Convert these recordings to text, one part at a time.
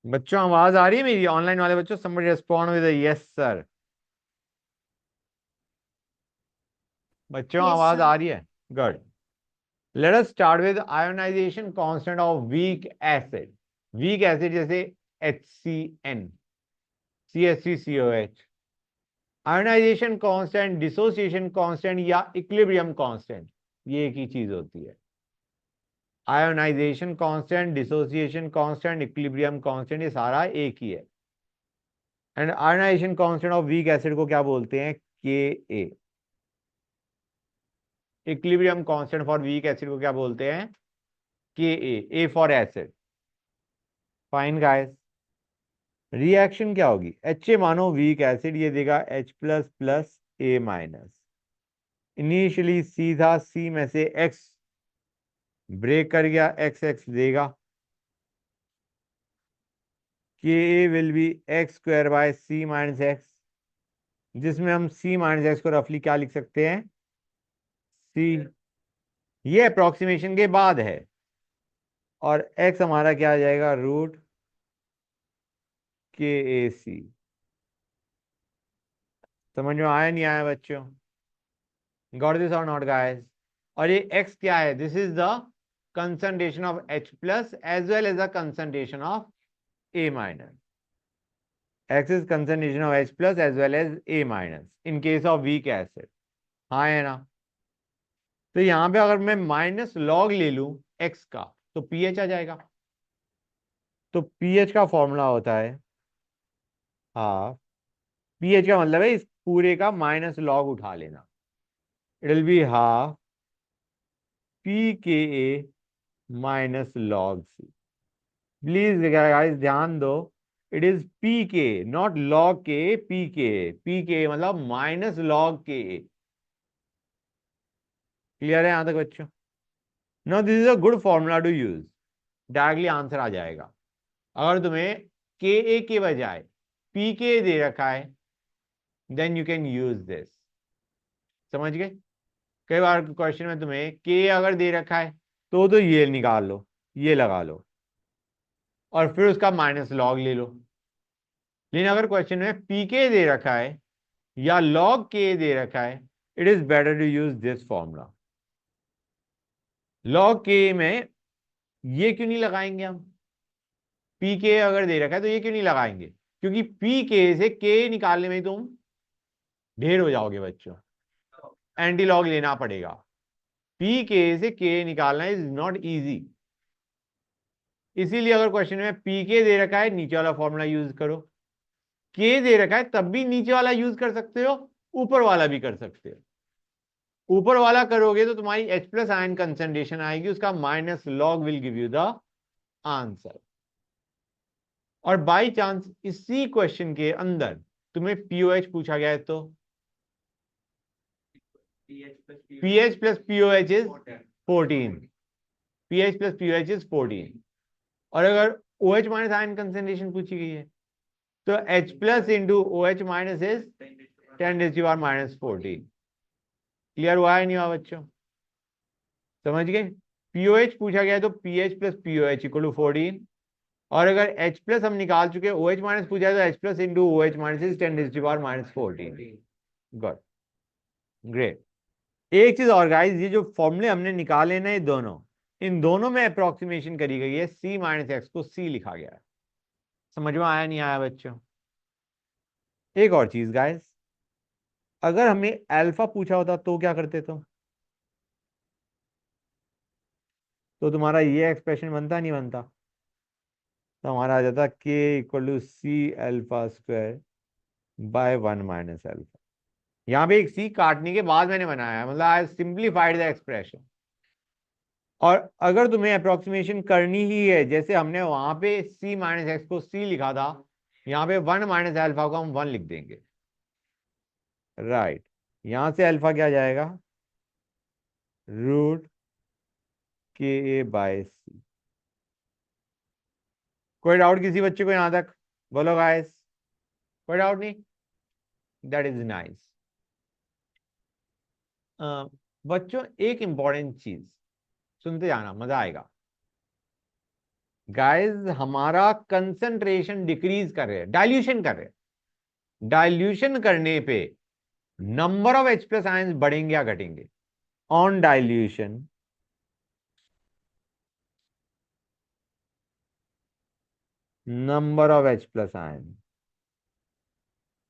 बच्चों आवाज आ रही है मेरी? ऑनलाइन वाले बच्चों, somebody respond with a yes sir। बच्चों Yes, आवाज sir. आ रही है? Good. Let us start with ionization constant of weak acid. Weak acid जैसे HCN, CH3COH। Ionization constant, dissociation constant या इक्विलिब्रियम कांस्टेंट, ये एक ही चीज होती है। Ionization constant, dissociation constant, equilibrium constant, ये सारा एक ही है। And ionization constant of weak acid को क्या बोलते हैं? Ka। Equilibrium constant for weak acid को क्या बोलते हैं? Ka, A for acid. Fine guys. Reaction क्या होगी? HA मानो वीक एसिड, ये देगा H plus plus A minus. Initially सीधा C में से X ब्रेक कर गया, XX देगा। Ka will be X square by C minus X, जिसमें हम C माइनस X को रफली क्या लिख सकते हैं? C। ये अप्रोक्सीमेशन के बाद है। और X हमारा क्या आ जाएगा? Root KAC। समझ में आया नहीं आया बच्चों? गॉट दिस और नॉट गाइस? और ये x क्या है? This is the concentration of H plus as well as the concentration of A minus. x is concentration of H plus as well as A minus in case of weak acid. हाँ है ना? तो यहां पे अगर मैं minus log ले लूं x का, तो pH आ जाएगा। तो pH का फॉर्मूला होता है हाफ। pH का मतलब है इस पूरे का माइनस लॉग उठा लेना। It will be half pKa minus log C। Please guys ध्यान दो, इट इज पी के, नॉट लॉग के। पी के मतलब माइनस लॉग के। क्लियर है यहां तक बच्चों? No, this is a good formula to use. Directly answer आ जाएगा। अगर तुम्हें के ए के बजाय पी के दे रखा है, then you can use this. समझ गए? कई बार क्वेश्चन में तुम्हें के अगर दे रखा है, तो ये निकाल लो, ये लगा लो, और फिर उसका माइनस लॉग ले लो। लेकिन अगर क्वेश्चन में पीके दे रखा है या log k दे रखा है, it is better to use this formula. log k में ये क्यों नहीं लगाएंगे हम? पी के अगर दे रखा है तो ये क्यों नहीं लगाएंगे? क्योंकि पी के से के निकालने में तुम ढेर हो जाओगे बच्चों, एंटी लॉग लेना पड़ेगा। पी के से के निकालना इज नॉट इजी। इसीलिए अगर क्वेश्चन में पी के दे रखा है, नीचे वाला फॉर्मूला यूज करो। के दे रखा है तब भी नीचे वाला यूज कर सकते हो, ऊपर वाला भी कर सकते हो। ऊपर वाला करोगे तो तुम्हारी H प्लस आयन कंसंट्रेशन आएगी, उसका minus log will give you the answer. और बाई चांस इसी क्वेश्चन के अंदर तुम्हें पीओएच पूछा गया है, तो pH plus pOH is 14। PH plus pOH is 14। और अगर OH माइनस आयन कंसंट्रेशन पूछी गई है, तो H plus into OH minus is 10⁻⁻ minus 14। Clear हुआ है नहीं हुआ बच्चों? समझ गए? पीओएच पूछा गया है तो pH plus pOH equal to 14। और अगर H प्लस हम निकाल चुके हैं, OH माइनस पूछा है तो H plus into OH minus is 10⁻⁻ minus 14। Good, great. एक चीज और गाइस, ये जो फॉर्मूले हमने निकाले ना, ये दोनों, इन दोनों में अप्रोक्सीमेशन करी गई है। C माइनस एक्स को C लिखा गया है। समझ में आया नहीं आया बच्चों? एक और चीज गाइस, अगर हमें अल्फा पूछा होता तो क्या करते तुम? तो तुम्हारा ये एक्सप्रेशन बनता नहीं बनता? तो हमारा आ जाता K equal to C alpha square by 1 minus alpha. यहाँ पे एक सी काटने के बाद मैंने बनाया है, मतलब आई सिंप्लीफाइड द एक्सप्रेशन। और अगर तुम्हें अप्रोक्सीमेशन करनी ही है, जैसे हमने वहां पे C माइनस एक्स को C लिखा था, यहाँ पे 1 माइनस अल्फा को हम 1 लिख देंगे। राइट। यहां से अल्फा क्या जाएगा? Root KA by C। कोई डाउट किसी बच्चे को यहां तक? बोलो गाइस, कोई डाउट नहीं? That is nice. बच्चों एक इंपॉर्टेंट चीज सुनते जाना, मजा आएगा। गाइस हमारा कंसंट्रेशन डिक्रीज कर रहे हैं, डाइल्यूशन कर रहे हैं। डाइल्यूशन करने पे number of H plus ions बढ़ेंगे या घटेंगे? On dilution number of H plus ion,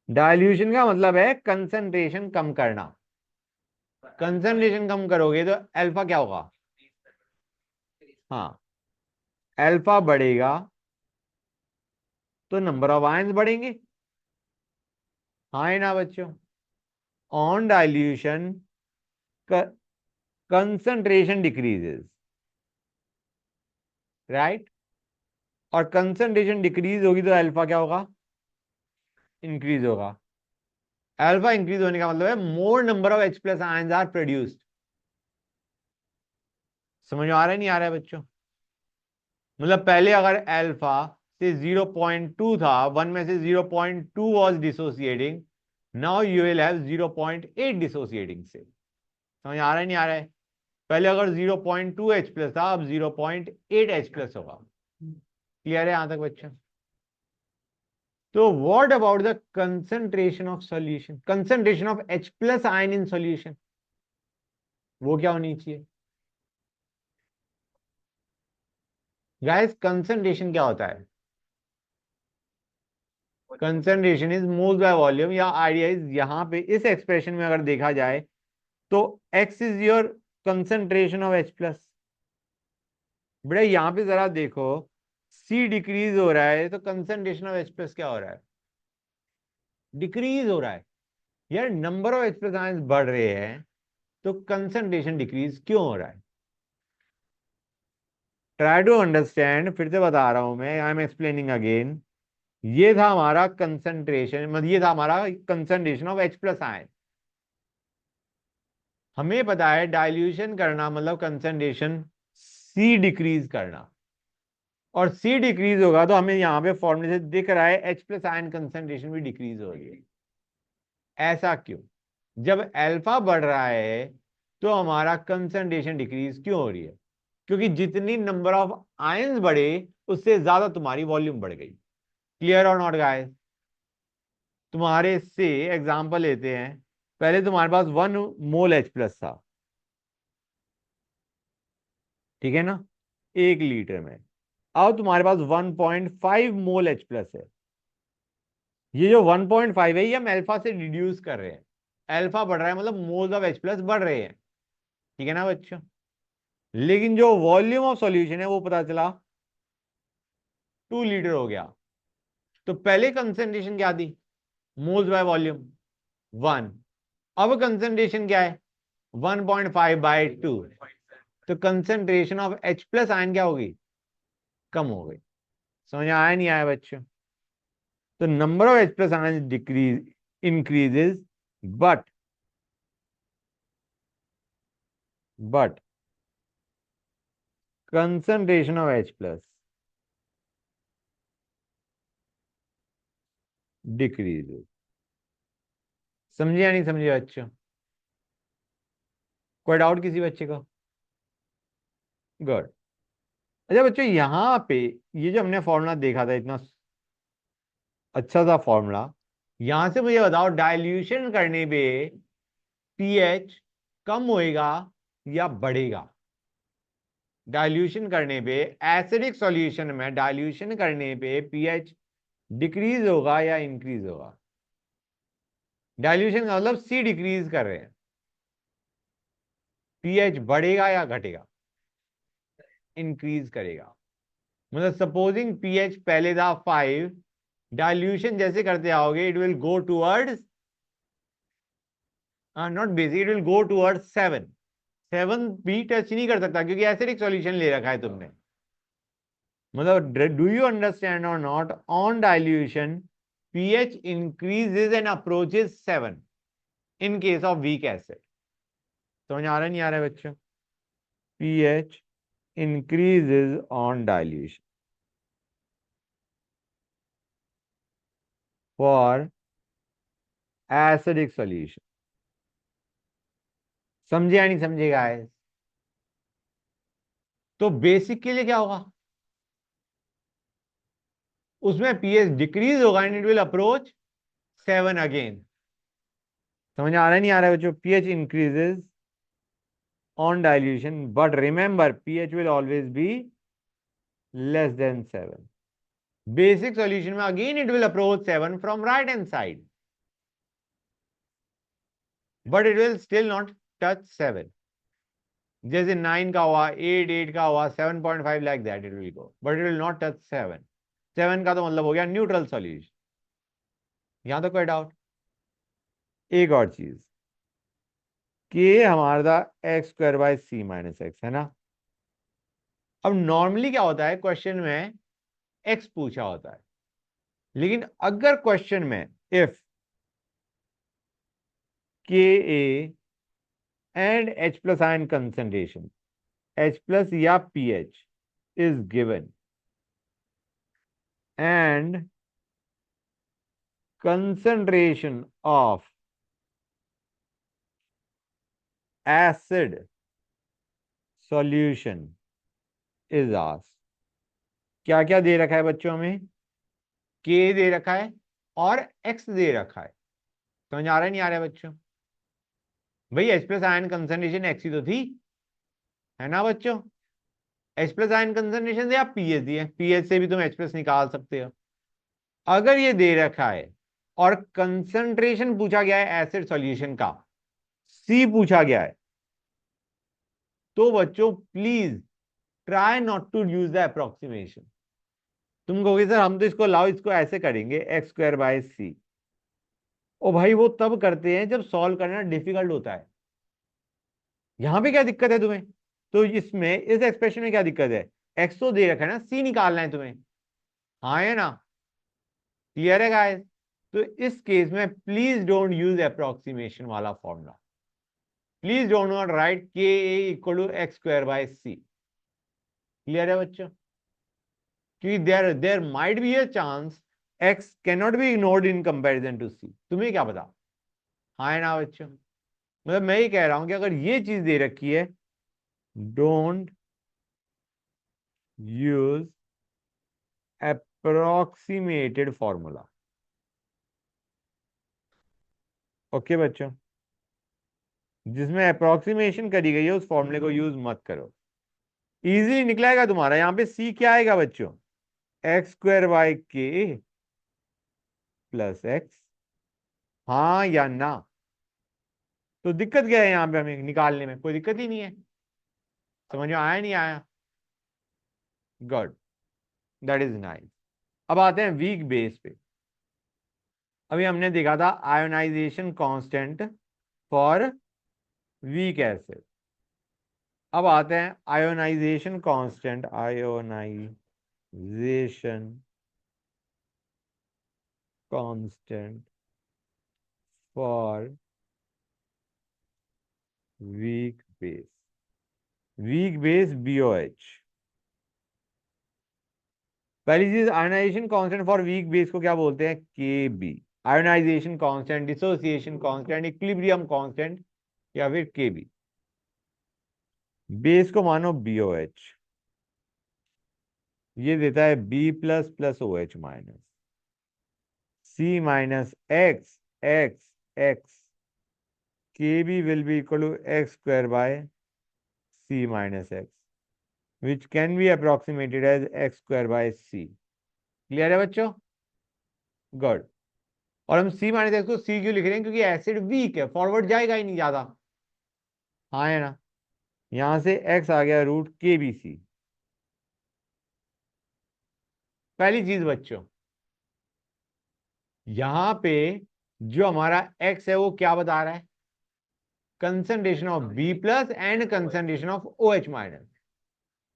dilution का मतलब है कंसंट्रेशन कम करना। कंसंट्रेशन कम करोगे तो अल्फा क्या होगा? हाँ, अल्फा बढ़ेगा तो नंबर ऑफ आयंस बढ़ेंगे। हाँ है ना बच्चों? On dilution concentration decreases, right? और कंसंट्रेशन डिक्रीज होगी तो अल्फा क्या होगा? इंक्रीज होगा। अल्फा इंक्रीज होने का मतलब है more number of H plus ions are produced. समझ में आ रहा है नहीं आ रहा है बच्चों? मतलब पहले अगर अल्फा से 0.2 था, वन में से 0.2 was dissociating, now you will have 0.8 dissociating से। समझ आ रहा है नहीं आ रहा है? पहले अगर 0.2 H प्लस था, अब 0.8 H प्लस होगा। क्लियर है यहां तक बच्चों? तो what about the concentration of solution, concentration of H plus ion in solution, वो क्या होनी चाहिए? गाइस कंसंट्रेशन क्या होता है? Concentration is moles by volume, या आइडिया इज यहां पे इस एक्सप्रेशन में अगर देखा जाए तो x is your concentration of H plus. बेटा यहां पे जरा देखो, C डिक्रीज हो रहा है तो कंसंट्रेशन ऑफ H प्लस क्या हो रहा है? डिक्रीज हो रहा है। यार number of H plus ions बढ़ रहे हैं तो कंसंट्रेशन डिक्रीज क्यों हो रहा है? ट्राई टू अंडरस्टैंड, फिर से बता रहा हूं मैं, आई एम एक्सप्लेनिंग अगेन। ये था हमारा कंसंट्रेशन, मतलब ये था हमारा concentration of H plus ion. हमें पता है डाइल्यूशन करना मतलब कंसंट्रेशन C डिक्रीज करना, और C डिक्रीज होगा तो हमें यहाँ पे फॉर्मूले से दिख रहा है H प्लस आयन कंसंट्रेशन भी डिक्रीज हो रही है। ऐसा क्यों? जब अल्फा बढ़ रहा है तो हमारा कंसंट्रेशन डिक्रीज क्यों हो रही है? क्योंकि जितनी नंबर ऑफ आयंस बढ़े उससे ज्यादा तुम्हारी वॉल्यूम बढ़ गई। क्लियर और नॉट गाइस? तुम्हारे से एग्जांपल लेते हैं, पहले तुम्हारे पास 1 मोल H प्लस था, ठीक है ना, 1 लीटर में। अब तुम्हारे पास 1.5 मोल H प्लस है। ये जो 1.5 है ये हम अल्फा से रिड्यूस कर रहे हैं। अल्फा बढ़ रहा है मतलब मोल्स ऑफ H प्लस बढ़ रहे हैं, ठीक है ना बच्चों? लेकिन जो वॉल्यूम ऑफ सॉल्यूशन है वो पता चला 2 लीटर हो गया। तो पहले कंसंट्रेशन क्या थी? Moles by volume 1। अब कंसंट्रेशन क्या है? 1.5/2। तो concentration of H plus ion क्या होगी? कम हो गई। समझ आया नहीं आया बच्चों? तो number of H plus ion decrease increases, but but concentration of H plus decreases। समझे या नहीं समझे बच्चों? कोई डाउट किसी बच्चे को? गुड। अच्छा बच्चों यहाँ पे ये जो हमने फॉर्मूला देखा था, इतना अच्छा सा फॉर्मूला, यहां से मुझे बताओ डाइल्यूशन करने पे पीएच कम होएगा या बढ़ेगा? डाइल्यूशन करने पे, एसिडिक सॉल्यूशन में डाइल्यूशन करने पे पीएच डिक्रीज होगा या इंक्रीज होगा? डाइल्यूशन का मतलब सी डिक्रीज कर रहे हैं, पीएच बढ़ेगा या घटेगा? इंक्रीज करेगा। मतलब सपोजिंग पीएच पहले था 5, डाइल्यूशन जैसे करते आओगे it will go towards, not basic, it will go towards 7। 7 भी टच नहीं कर सकता क्योंकि एसिडिक सॉल्यूशन ले रखा है तुमने। मतलब डू यू अंडरस्टैंड और not? On dilution pH increases and approaches 7 in case of weak acid. समझ आ रहा है नहीं आ रहा है बच्चों? PH increases on dilution for acidic solution. समझे या नहीं समझेगा? तो बेसिक के लिए क्या होगा? उसमें पीएच डिक्रीज होगा and it will approach 7 again. समझ आ रहा है नहीं आ रहा है बच्चों? PH increases on dilution but remember pH will always be less than 7। Basic solution में again it will approach 7 from right hand side, but it will still not touch 7। जैसे 9 का हुआ, 8 का हुआ, 7.5 like that it will go, but it will not touch 7। 7 का तो मतलब हो गया न्यूट्रल सॉल्यूशन। यहां तो कोई डाउट? एक और चीज, के हमारा था x square by C minus x, है ना? अब नॉर्मली क्या होता है, क्वेश्चन में एक्स पूछा होता है, लेकिन अगर क्वेश्चन में इफ के A and H plus ion concentration H plus या pH is given and concentration of acid solution is asked। क्या क्या दे रखा है बच्चों में? K दे रखा है और X दे रखा है। समझ आ रहा है नहीं आ रहा है बच्चों? भाई H plus ion concentration X ही तो थी, है ना बच्चों? H प्लस आयन कंसंट्रेशन से आप पीएच दिए, पीएच से भी तुम H प्लस निकाल सकते हो। अगर ये दे रखा है और कंसंट्रेशन पूछा गया है एसिड सॉल्यूशन का, C पूछा गया है, तो बच्चों please try not to use the approximation. तुम कहोगे सर हम तो इसको लाओ, इसको ऐसे करेंगे एक्स स्क्वायर बाय सी। ओ भाई वो तब करते हैं जब सॉल्व करना डिफिकल्ट होता है। यहां पे क्या दिक्कत है तुम्हें? तो इसमें इस एक्सप्रेशन में क्या दिक्कत है? एक्स तो दे रखा है ना, सी निकालना है तुम्हें। हाँ है ना? क्लियर है गाइस? तो इस केस में प्लीज डोंट यूज अप्रोक्सीमेशन वाला formula. Please don't not write K equal to X square by C. Clear है बच्चों? क्योंकि there might be a chance x cannot be ignored in comparison to c। तुम्हें क्या पता? हाँ है ना बच्चों? मतलब मैं ही कह रहा हूं कि अगर ये चीज दे रखी है, don't use approximated formula. Okay बच्चों? जिसमें अप्रोक्सीमेशन करी गई है उस फॉर्मूले को यूज मत करो। इजीली निकलेगा तुम्हारा। यहां पे c क्या आएगा बच्चों? एक्स स्क्वायर बाय के प्लस एक्स। हाँ या ना? तो दिक्कत क्या है यहां पे? हमें निकालने में कोई दिक्कत ही नहीं है। समझ में आया नहीं आया? Good, that is nice. अब आते हैं वीक बेस पे। अभी हमने देखा था ionization constant for weak acid. अब आते हैं ionization constant, ionization constant for weak base. Weak base BOH। पहली चीज, ionization constant for weak base को क्या बोलते हैं? KB। Ionization constant, dissociation constant, equilibrium constant, या फिर KB। बेस को मानो BOH, ये देता है B plus plus OH minus. C minus X X x, KB will be equal to x square by C minus x, which can be approximated as x square by C। Clear है बच्चों? Good. और हम C minus x को C क्यों लिख रहे हैं? क्योंकि एसिड वीक है, फॉरवर्ड जाएगा ही नहीं ज्यादा। हाँ है ना? यहां से x आ गया रूट KBC। पहली चीज बच्चों, यहां पे जो हमारा x है वो क्या बता रहा है? Concentration of B plus and concentration of OH minus.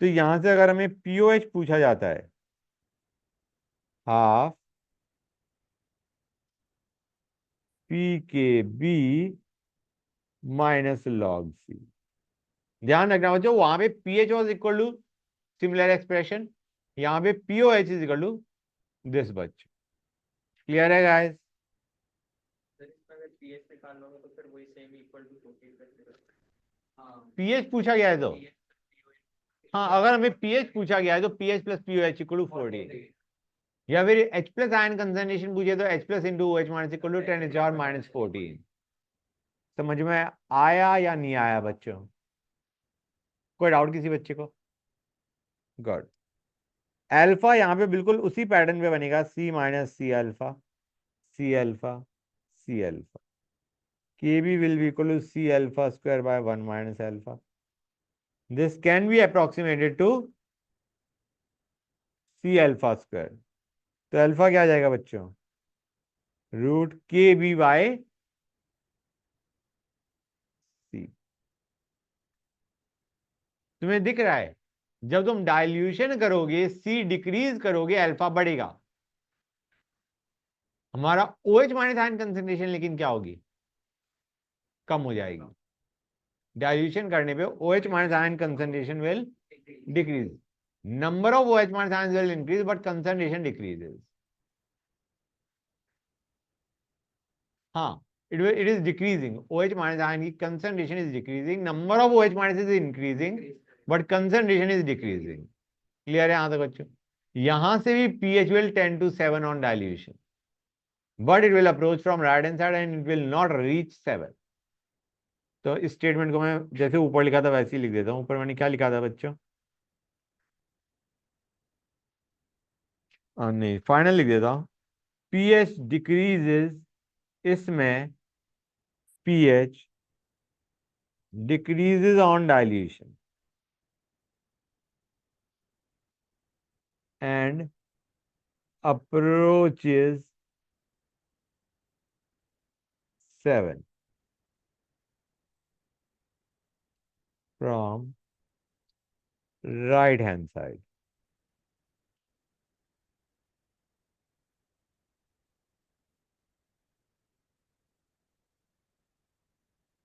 तो यहां से अगर हमें POH पूछा जाता है, half PKB minus log C। ध्यान रखना बच्चों, वहां पे pH was equal to similar expression, यहां पे POH is equal to this बच्चों। क्लियर है गाइस? पीएच पूछा गया है तो, हाँ अगर हमें पीएच पूछा गया है तो pH plus POH equal to 14। या फिर H प्लस आयन कंसंट्रेशन पूछे तो H plus into OH minus equal to 10⁻⁻14। समझ में आया या नहीं आया बच्चों? कोई डाउट किसी बच्चे को? गुड। अल्फा यहाँ पे बिल्कुल उसी पैटर्न पे बनेगा, C minus c alpha, c alpha, c alpha. KB will be equal to C alpha square by 1 minus alpha. This can be approximated to C alpha square. तो अल्फा क्या आ जाएगा बच्चों? √KB by C। तुम्हें दिख रहा है, जब तुम डाइल्यूशन करोगे, C डिक्रीज करोगे, अल्फा बढ़ेगा। हमारा OH माइनस आयन कंसेंट्रेशन लेकिन क्या होगी? कम हो जाएगी। डाइल्यूशन करने पे OH minus ion concentration will decrease, number of OH minus ions will increase but concentration decreases. हाँ, it is decreasing. OH minus ion की concentration is decreasing, number of OH minus is increasing but concentration is decreasing. Clear है यहाँ तक बच्चों? यहाँ से भी pH will tend to 7 on dilution, but it will approach from right hand side and it will not reach 7. तो इस statement को मैं जैसे ऊपर लिखा था वैसे ही लिख देता हूँ। ऊपर मैंने क्या लिखा था बच्चों? नहीं, फाइनल लिख देता हूँ। pH decreases, इसमें pH decreases on dilution and approaches 7 from right hand side.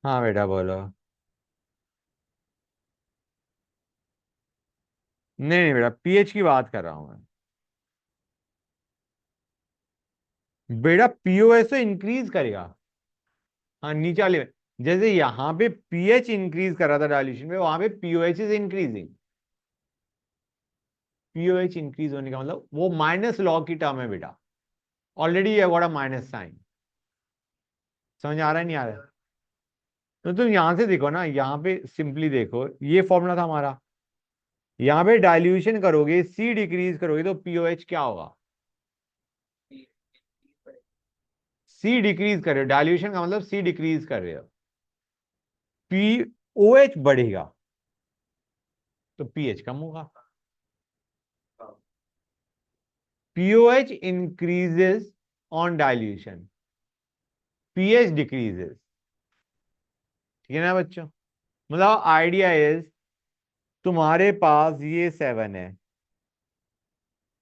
हाँ बेटा बोलो। नहीं बेटा, pH की बात कर रहा हूं मैं। बेटा पीओएस तो इंक्रीज करेगा। हाँ, नीचे वाले में जैसे यहाँ पे pH इंक्रीज कर रहा था डाइल्यूशन में, वहां पे pOH is increasing. POH increase होने का मतलब वो माइनस लॉग की टर्म है बेटा, ऑलरेडी ये गॉट अ माइनस साइन। समझ आ रहा है नहीं आ रहा है? तो तुम यहां से देखो ना, यहाँ पे सिंपली देखो, ये फॉर्मूला था हमारा। यहाँ पे डाइल्यूशन करोगे, C डिक्रीज करोगे तो पीओएच क्या होगा? C डिक्रीज कर रहे हो, डाइल्यूशन का मतलब C डिक्रीज कर रहे हो, पीओएच बढ़ेगा तो पीएच कम होगा। POH increases on dilution, pH decreases. ठीक है ना बच्चों? मतलब आइडिया इज, तुम्हारे पास ये 7 है,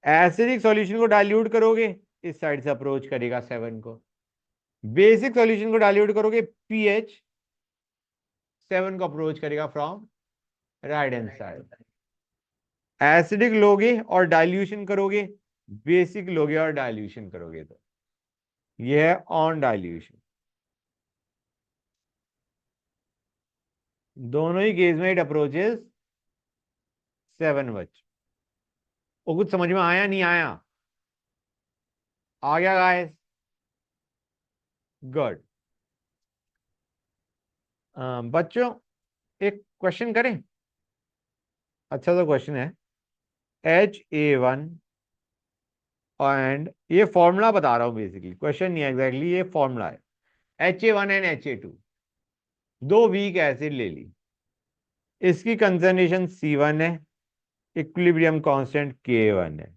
एसिडिक सॉल्यूशन को डाइल्यूट करोगे, इस साइड से अप्रोच करेगा 7 को। बेसिक सॉल्यूशन को डाइल्यूट करोगे, पीएच 7 को अप्रोच करेगा from right hand side. Acidic लोगे और डाइल्यूशन करोगे, बेसिक लोगे और डाइल्यूशन करोगे, तो ये है ऑन डाइल्यूशन। दोनों ही केस में इट अप्रोचेस 7 बच। वो कुछ समझ में आया नहीं आया? आ गया गाइस? गुड। बच्चों एक क्वेश्चन करें, अच्छा सा क्वेश्चन है। HA1 एंड ये फॉर्मूला बता रहा हूं बेसिकली, क्वेश्चन नहीं है एग्जैक्टली, ये फॉर्मूला है। HA1 एंड HA2 दो वीक एसिड ले ली, इसकी कंसंट्रेशन C1 है, इक्विलिब्रियम कांस्टेंट K1 है,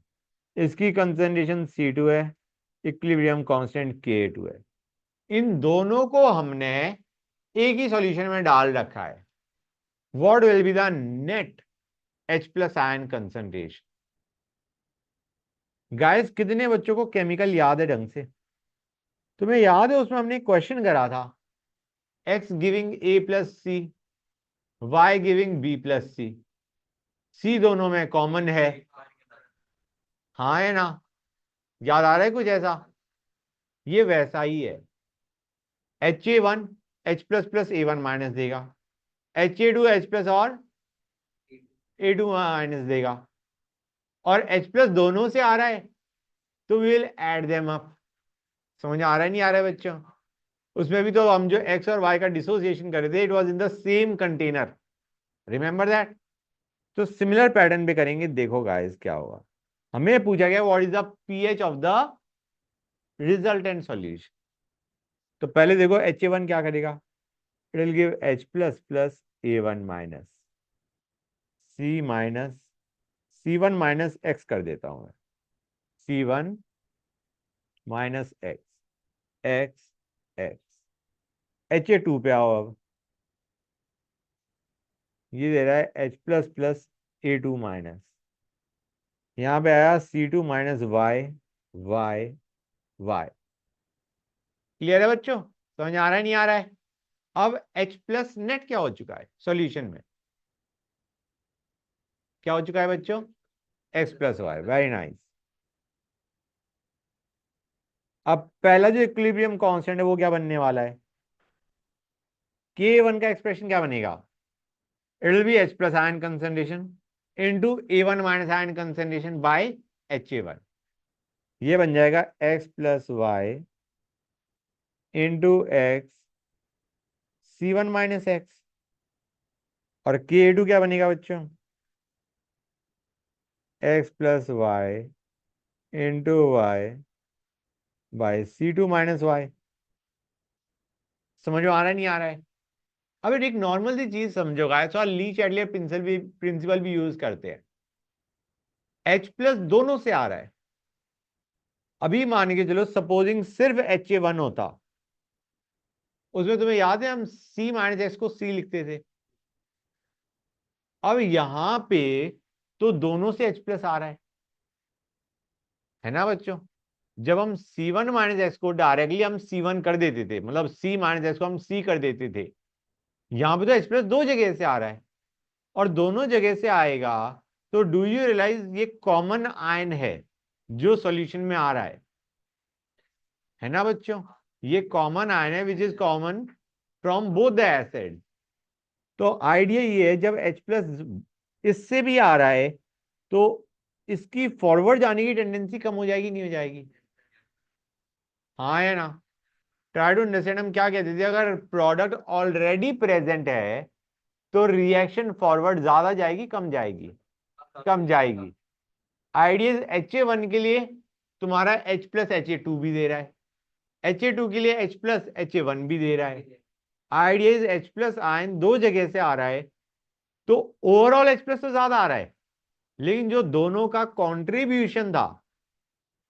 इसकी कंसंट्रेशन C2 है, इक्विलिब्रियम कांस्टेंट K2 है। इन दोनों को हमने एक ही सॉल्यूशन में डाल रखा है। What will be the net H plus ion concentration? Guys कितने बच्चों को केमिकल याद है ढंग से? तुम्हें याद है उसमें हमने क्वेश्चन करा था, X giving A plus c, Y giving B plus c, C दोनों में कॉमन है। हाँ है ना? याद आ रहा है कुछ ऐसा? ये वैसा ही है। HA1 H plus plus A1 minus देगा, HA2 H प्लस और A2 माइनस देगा, और H प्लस दोनों से आ रहा है तो we will add them up. समझ आ रहा है नहीं आ रहा है बच्चों? उसमें भी तो हम जो एक्स और वाई का डिसोसिएशन कर रहे थे, it was in the same container, remember that. तो सिमिलर पैटर्न पे करेंगे, देखो गाइस क्या होगा। हमें पूछा गया what is the pH of the resultant solution. तो पहले देखो HA1 क्या करेगा, it will give H plus plus A1 minus C minus C1 minus x कर देता हूं मैं, C1 minus X X x. HA2 पे आओ अब, ये दे रहा है H plus plus A2 minus, यहाँ पे आया C2 minus y y y. Clear है बच्चों? समझ आ रहा है नहीं आ रहा है? अब H प्लस नेट क्या हो चुका है सॉल्यूशन में, क्या हो चुका है बच्चों? X plus y, very nice. अब पहला जो इक्विलिब्रियम कांस्टेंट है वो क्या बनने वाला है, K1 का एक्सप्रेशन क्या बनेगा, it will be H plus ion concentration into A1 minus ion concentration by HA1। ये बन जाएगा X plus y into x C1 minus x. और K2 क्या बनेगा बच्चों, X plus y into Y by C2 minus y. समझ में आ रहा है नहीं आ रहा है? अब एक नॉर्मल सी चीज समझो गाइस, तो ली चैडलर प्रिंसिपल भी यूज करते हैं। H प्लस दोनों से आ रहा है। अभी मान के चलो सपोजिंग सिर्फ HA1 होता, उसमें तुम्हें याद है हम C माइनस एक्स को C लिखते थे। अब यहां पे तो दोनों से H प्लस आ रहा है ना बच्चों? जब हम C1 माइनस एक्स को डायरेक्टली हम C1 कर देते थे, मतलब C माइनस एक्स को हम C कर देते थे, यहां पे तो H प्लस दो जगह से आ रहा है, और दोनों जगह से आएगा तो डू यू रियलाइज ये कॉमन आयन है जो सॉल्यूशन में आ रहा है ना बच्चों? ये कॉमन आयन है which is common from both the acid. तो आइडिया ये है जब H प्लस इससे भी आ रहा है तो इसकी फॉरवर्ड जाने की टेंडेंसी कम हो जाएगी नहीं हो जाएगी? हाँ है ना? ट्राई टू अंडरस्टैंड, हम क्या कहते थे, अगर प्रोडक्ट ऑलरेडी प्रेजेंट है तो रिएक्शन फॉरवर्ड ज्यादा जाएगी कम जाएगी? कम जाएगी। आइडिया HA1 के लिए तुम्हारा H प्लस HA2 भी दे रहा है, HA2 के लिए H प्लस HA1 भी दे रहा है। आइडिया H प्लस आयन दो जगह से आ रहा है, तो ओवरऑल H प्लस तो ज्यादा आ रहा है, लेकिन जो दोनों का कॉन्ट्रीब्यूशन था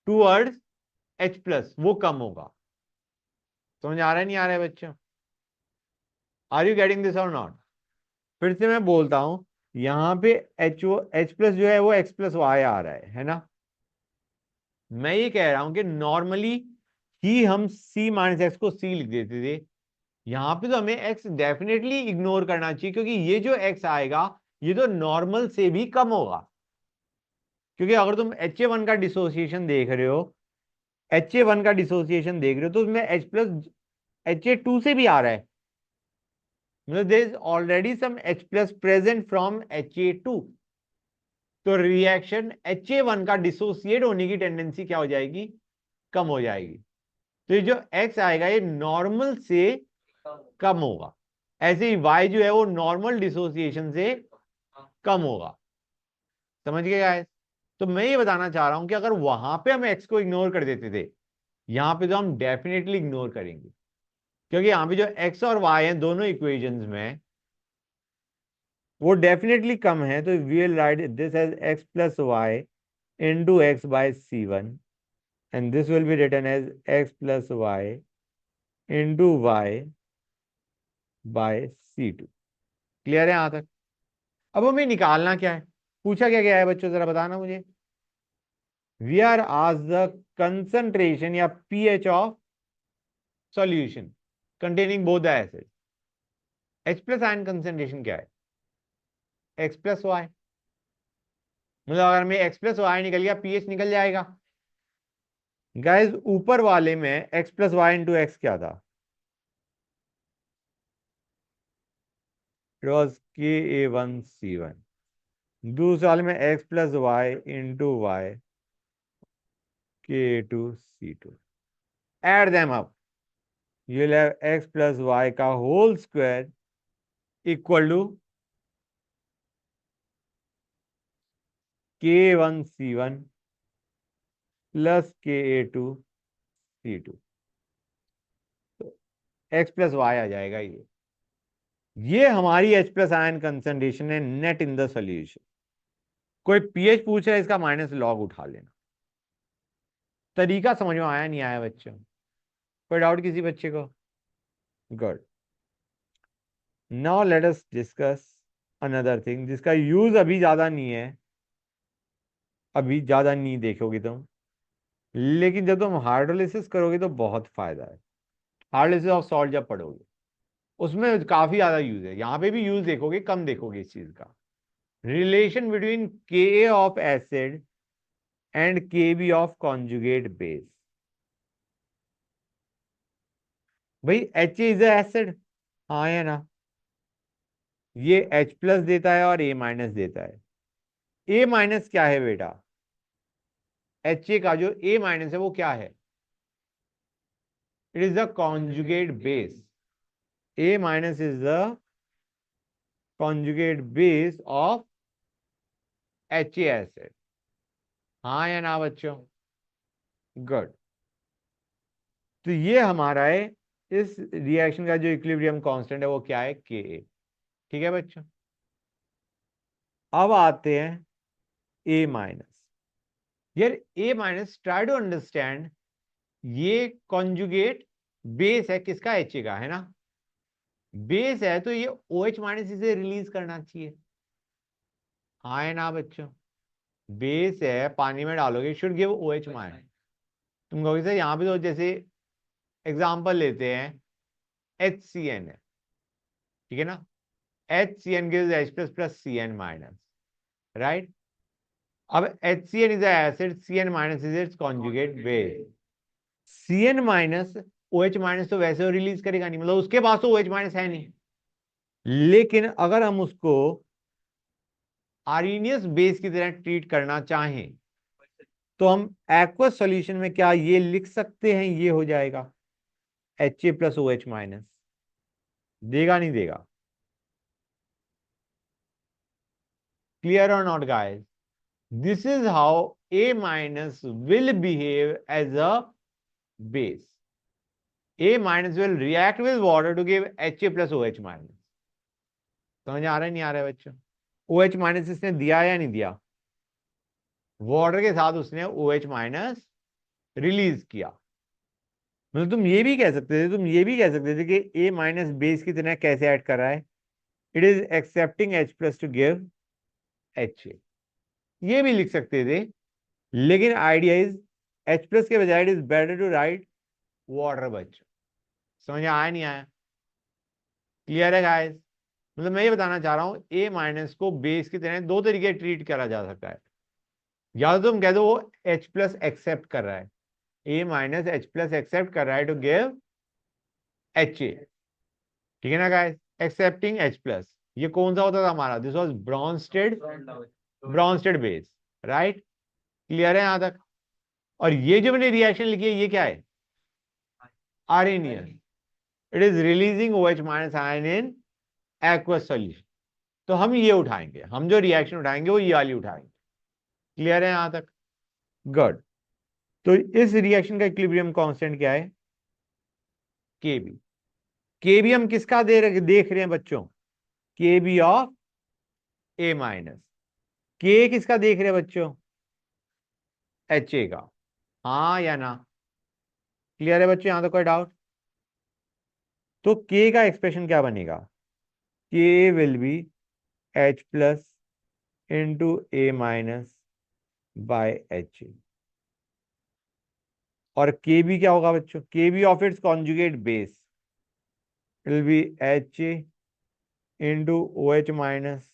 टूवर्ड्स H प्लस वो कम होगा। समझ आ रहा है नहीं आ रहा है बच्चों? आर यू गेटिंग दिस और नॉट? फिर से मैं बोलता हूं, यहां पे H प्लस जो है वो X प्लस वाई आ रहा है ना? मैं ये कह रहा हूं कि नॉर्मली ही हम C माइनस एक्स को C लिख देते थे, यहां पे तो हमें X डेफिनेटली इग्नोर करना चाहिए, क्योंकि ये जो X आएगा ये तो नॉर्मल से भी कम होगा। क्योंकि अगर तुम HA1 का डिसोसिएशन देख रहे हो, HA1 का डिसोसिएशन देख रहे हो, तो उसमें H प्लस HA2 से भी आ रहा है, मतलब there is already some H plus present from HA2। तो रिएक्शन HA1 का डिसोसिएट होने की टेंडेंसी क्या हो जाएगी, कम हो जाएगी। तो ये जो X आएगा ये नॉर्मल से कम होगा, ऐसे ही Y जो है वो नॉर्मल डिसोसिएशन से कम होगा। समझ गए गाइस? तो मैं ये बताना चाह रहा हूं कि अगर वहां पे हम X को इग्नोर कर देते थे, यहां पे तो हम डेफिनेटली इग्नोर करेंगे, क्योंकि यहां पे जो X और Y हैं दोनों इक्वेशंस में वो डेफिनेटली कम है। तो we will write this as X plus y into x by C1, and this will be written as x plus y into y by C2। Clear है यहां तक? अब हमें निकालना क्या है, पूछा क्या गया है बच्चों, जरा बताना मुझे। वी आर आज द कंसंट्रेशन या pH of solution containing both the acid. H plus ion concentration क्या है, x प्लस वाई, मतलब अगर मैं x प्लस वाई निकल गया पीएच निकल जाएगा। गाइस ऊपर वाले में x plus y into x क्या था, इट वॉज Ka1C1। दूसरे वाले में x plus y into y K2C2. Add them up. You'll have x plus y का whole square equal to K1C1 plus Ka2C2. तो x प्लस वाई आ जाएगा ये हमारी H प्लस आयन कंसंट्रेशन है net in the solution. कोई pH पूछ रहा है इसका माइनस लॉग उठा लेना। तरीका समझ में आया नहीं आया बच्चों? कोई डाउट किसी बच्चे को? Good. Now let us discuss another thing जिसका यूज अभी ज्यादा नहीं है, अभी ज्यादा नहीं देखोगे तुम, लेकिन जब तुम हाइड्रोलिसिस करोगे तो बहुत फायदा है। हाइड्रोलिसिस ऑफ सॉल्ट जब पढ़ोगे उसमें काफी ज्यादा यूज है। यहाँ पे भी यूज देखोगे, कम देखोगे इस चीज का। Relation between Ka of acid and Kb of conjugate base. भाई H इज एसिड, हाँ या ना? ये H प्लस देता है और A माइनस देता है। A माइनस क्या है बेटा? HA का जो A माइनस है वो क्या है? It is the conjugate base. A minus is the conjugate base of HA acid, हाँ या ना बच्चों? गुड। तो ये हमारा है, इस रिएक्शन का जो इक्विलिब्रियम कांस्टेंट है वो क्या है? Ka। ठीक है बच्चों। अब आते हैं A माइनस। यार A minus, try to understand, ये कॉन्जुगेट बेस है किसका? HA का, है ना? बेस है तो ये OH माइनस इसे रिलीज करना चाहिए, हाँ है ना बच्चों? बेस है, पानी में डालोगे, शुड गिव OH माइनस। तुम कहोगे सर यहाँ पे तो जैसे एग्जांपल लेते हैं HCN है, ठीक है ना? HCN gives H plus plus CN minus, right? अब HCN is an acid, CN minus is its conjugate base। CN minus OH minus तो वैसे रिलीज करेगा नहीं, मतलब उसके पास तो OH माइनस है नहीं। लेकिन अगर हम उसको आर्नियस बेस की तरह ट्रीट करना चाहें तो हम एक्वस सॉल्यूशन में क्या ये लिख सकते हैं? ये हो जाएगा HA प्लस OH माइनस। देगा नहीं देगा? क्लियर और not guys? This is how A minus will behave as a base। A minus will react with water to give HA plus OH minus। समझ आ रहा है नहीं आ रहा है बच्चों? OH माइनस इसने दिया या नहीं दिया? वाटर के साथ उसने OH माइनस रिलीज किया। मतलब तुम ये भी कह सकते थे, कि A माइनस बेस की तरह कैसे ऐड कर रहा है? It is accepting H plus two give HA। ये भी लिख सकते थे, लेकिन आइडिया इज H प्लस के बजाय it is better to write water बच्चों। समझ आया नहीं आया? क्लियर है गाइस? मतलब मैं ये बताना चाह रहा हूं A माइनस को बेस की तरह दो तरीके ट्रीट करा जा सकता है। या तो तुम कह दो वो H प्लस एक्सेप्ट कर रहा है, A minus H plus accept कर रहा है टू गिव HA, ठीक है ना गाइस? एक्सेप्टिंग H प्लस, ये कौन सा होता था हमारा? This was Brønsted base, right? Clear है यहां तक? और ये जो मैंने रिएक्शन लिखी है ये क्या है? Arrhenius. It is releasing OH minus ion in aqueous solution. तो हम ये उठाएंगे, हम जो रिएक्शन उठाएंगे वो ये वाली उठाएंगे। क्लियर है यहां तक? गुड। तो इस रिएक्शन का इक्विलिब्रियम कांस्टेंट क्या है? Kb। Kb हम किसका देख रहे हैं बच्चों? Kb of A minus. K किसका देख रहे हैं बच्चों? HA का, हाँ या ना? क्लियर है बच्चों? यहां तक कोई डाउट? तो K का एक्सप्रेशन क्या बनेगा? K will be H plus into A minus by HA। और Kb क्या होगा बच्चों? Kb of its conjugate base will be HA into OH minus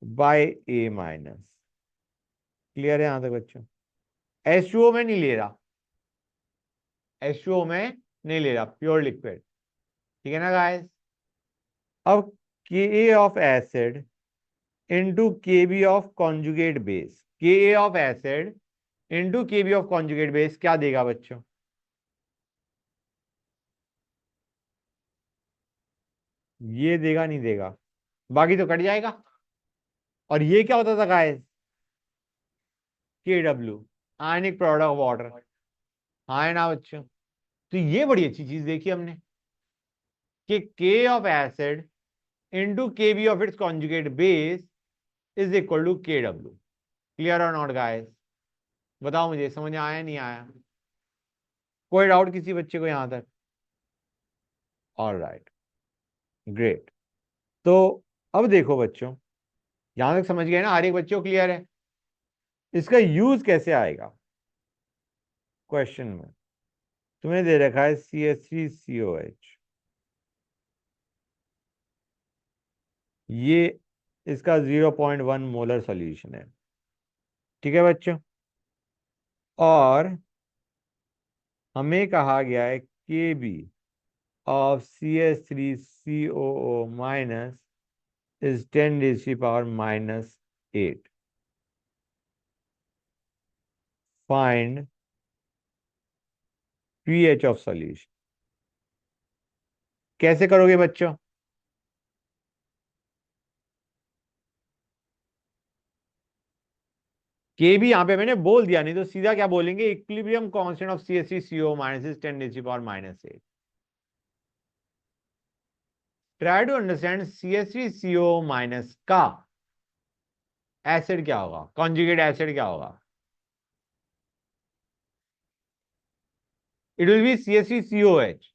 by A minus. Clear है यहां तक बच्चों? H2O में नहीं ले रहा, H2O में नहीं ले रहा, प्योर लिक्विड, ठीक है ना गाइस? अब Ka of acid into Kb of conjugate base. Ka of acid into K B of conjugate base क्या देगा बच्चों? ये देगा नहीं देगा? बाकी तो कट जाएगा। और ये क्या होता था गाइस? के W, ionic product of water. हाँ है ना बच्चों? तो ये बड़ी अच्छी चीज देखी हमने कि K of acid into K B of its conjugate base is equal to K W. Clear और नॉट गाइस? बताओ मुझे, समझ में आया नहीं आया? कोई डाउट किसी बच्चे को यहां तक? All right, great. तो अब देखो बच्चों, यहां तक समझ गए ना? हर एक बच्चे को क्लियर है? इसका यूज कैसे आएगा क्वेश्चन में? तुम्हें दे रखा है CH3COH, ये इसका 0.1 मोलर सॉल्यूशन है। ठीक है बच्चों? और हमें कहा गया है K B of CH3COO minus is 10⁻⁻8। Find pH of solution. कैसे करोगे बच्चों? के भी यहां पे मैंने बोल दिया, नहीं तो सीधा क्या बोलेंगे? Equilibrium constant of CH3CO minus is 10⁻⁻8। Try to understand CH3CO minus का एसिड क्या होगा, कॉन्जुगेट एसिड क्या होगा? It will be CH3COH।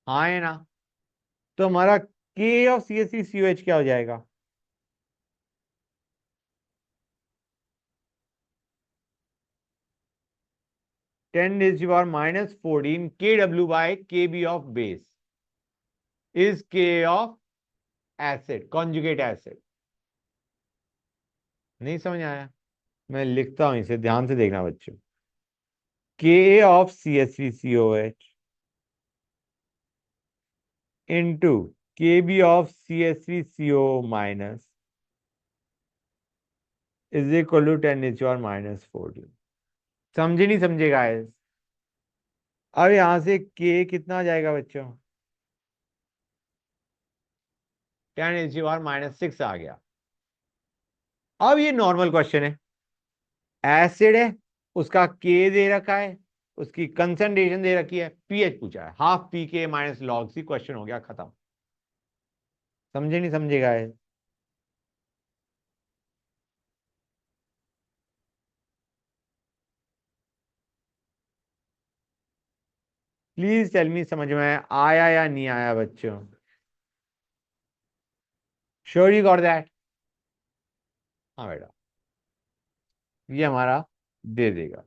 हाँ है ना? तो हमारा के ऑफ CH3COH क्या हो जाएगा? (10⁻⁻14) KW by KB of base is K of acid, conjugate acid. नहीं समझ आया? मैं लिखता हूं इसे, ध्यान से देखना बच्चों। K of CH3COH into KB of CH3CO minus is equal to 10⁻⁻14। समझे नहीं समझे गाइस? अब यहां से के कितना आ जाएगा बच्चों? 10⁻⁻6 आ गया। अब ये नॉर्मल क्वेश्चन है, एसिड है, उसका के दे रखा है, उसकी कंसंट्रेशन दे रखी है, पीएच पूछा है, हाफ पी के माइनस लॉग सी, क्वेश्चन हो गया खत्म। समझे नहीं समझे गाइस? प्लीज टेल मी, समझ में आया या नहीं आया बच्चों? Sure you got that? हाँ बेटा, ये हमारा दे देगा।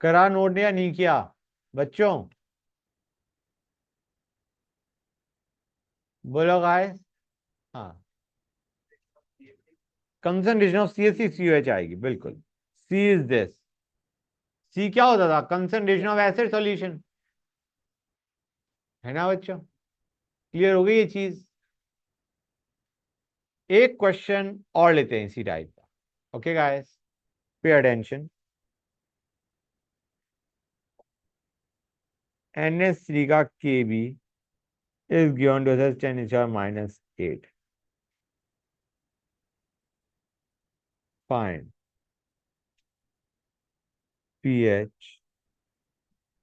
करा नोट या नहीं किया बच्चों? बोलो गाइस। हाँ, कंसंट्रेशन ऑफ CH3COH आएगी बिल्कुल। सी इज दिस। सी क्या होता था? कंसंट्रेशन ऑफ एसिड सॉल्यूशन, है ना बच्चों? क्लियर हो गई ये चीज? एक क्वेश्चन और लेते हैं इसी टाइप का। Okay guys, pay attention. NH3 का Kb is given to us as 10⁻⁻8. Find pH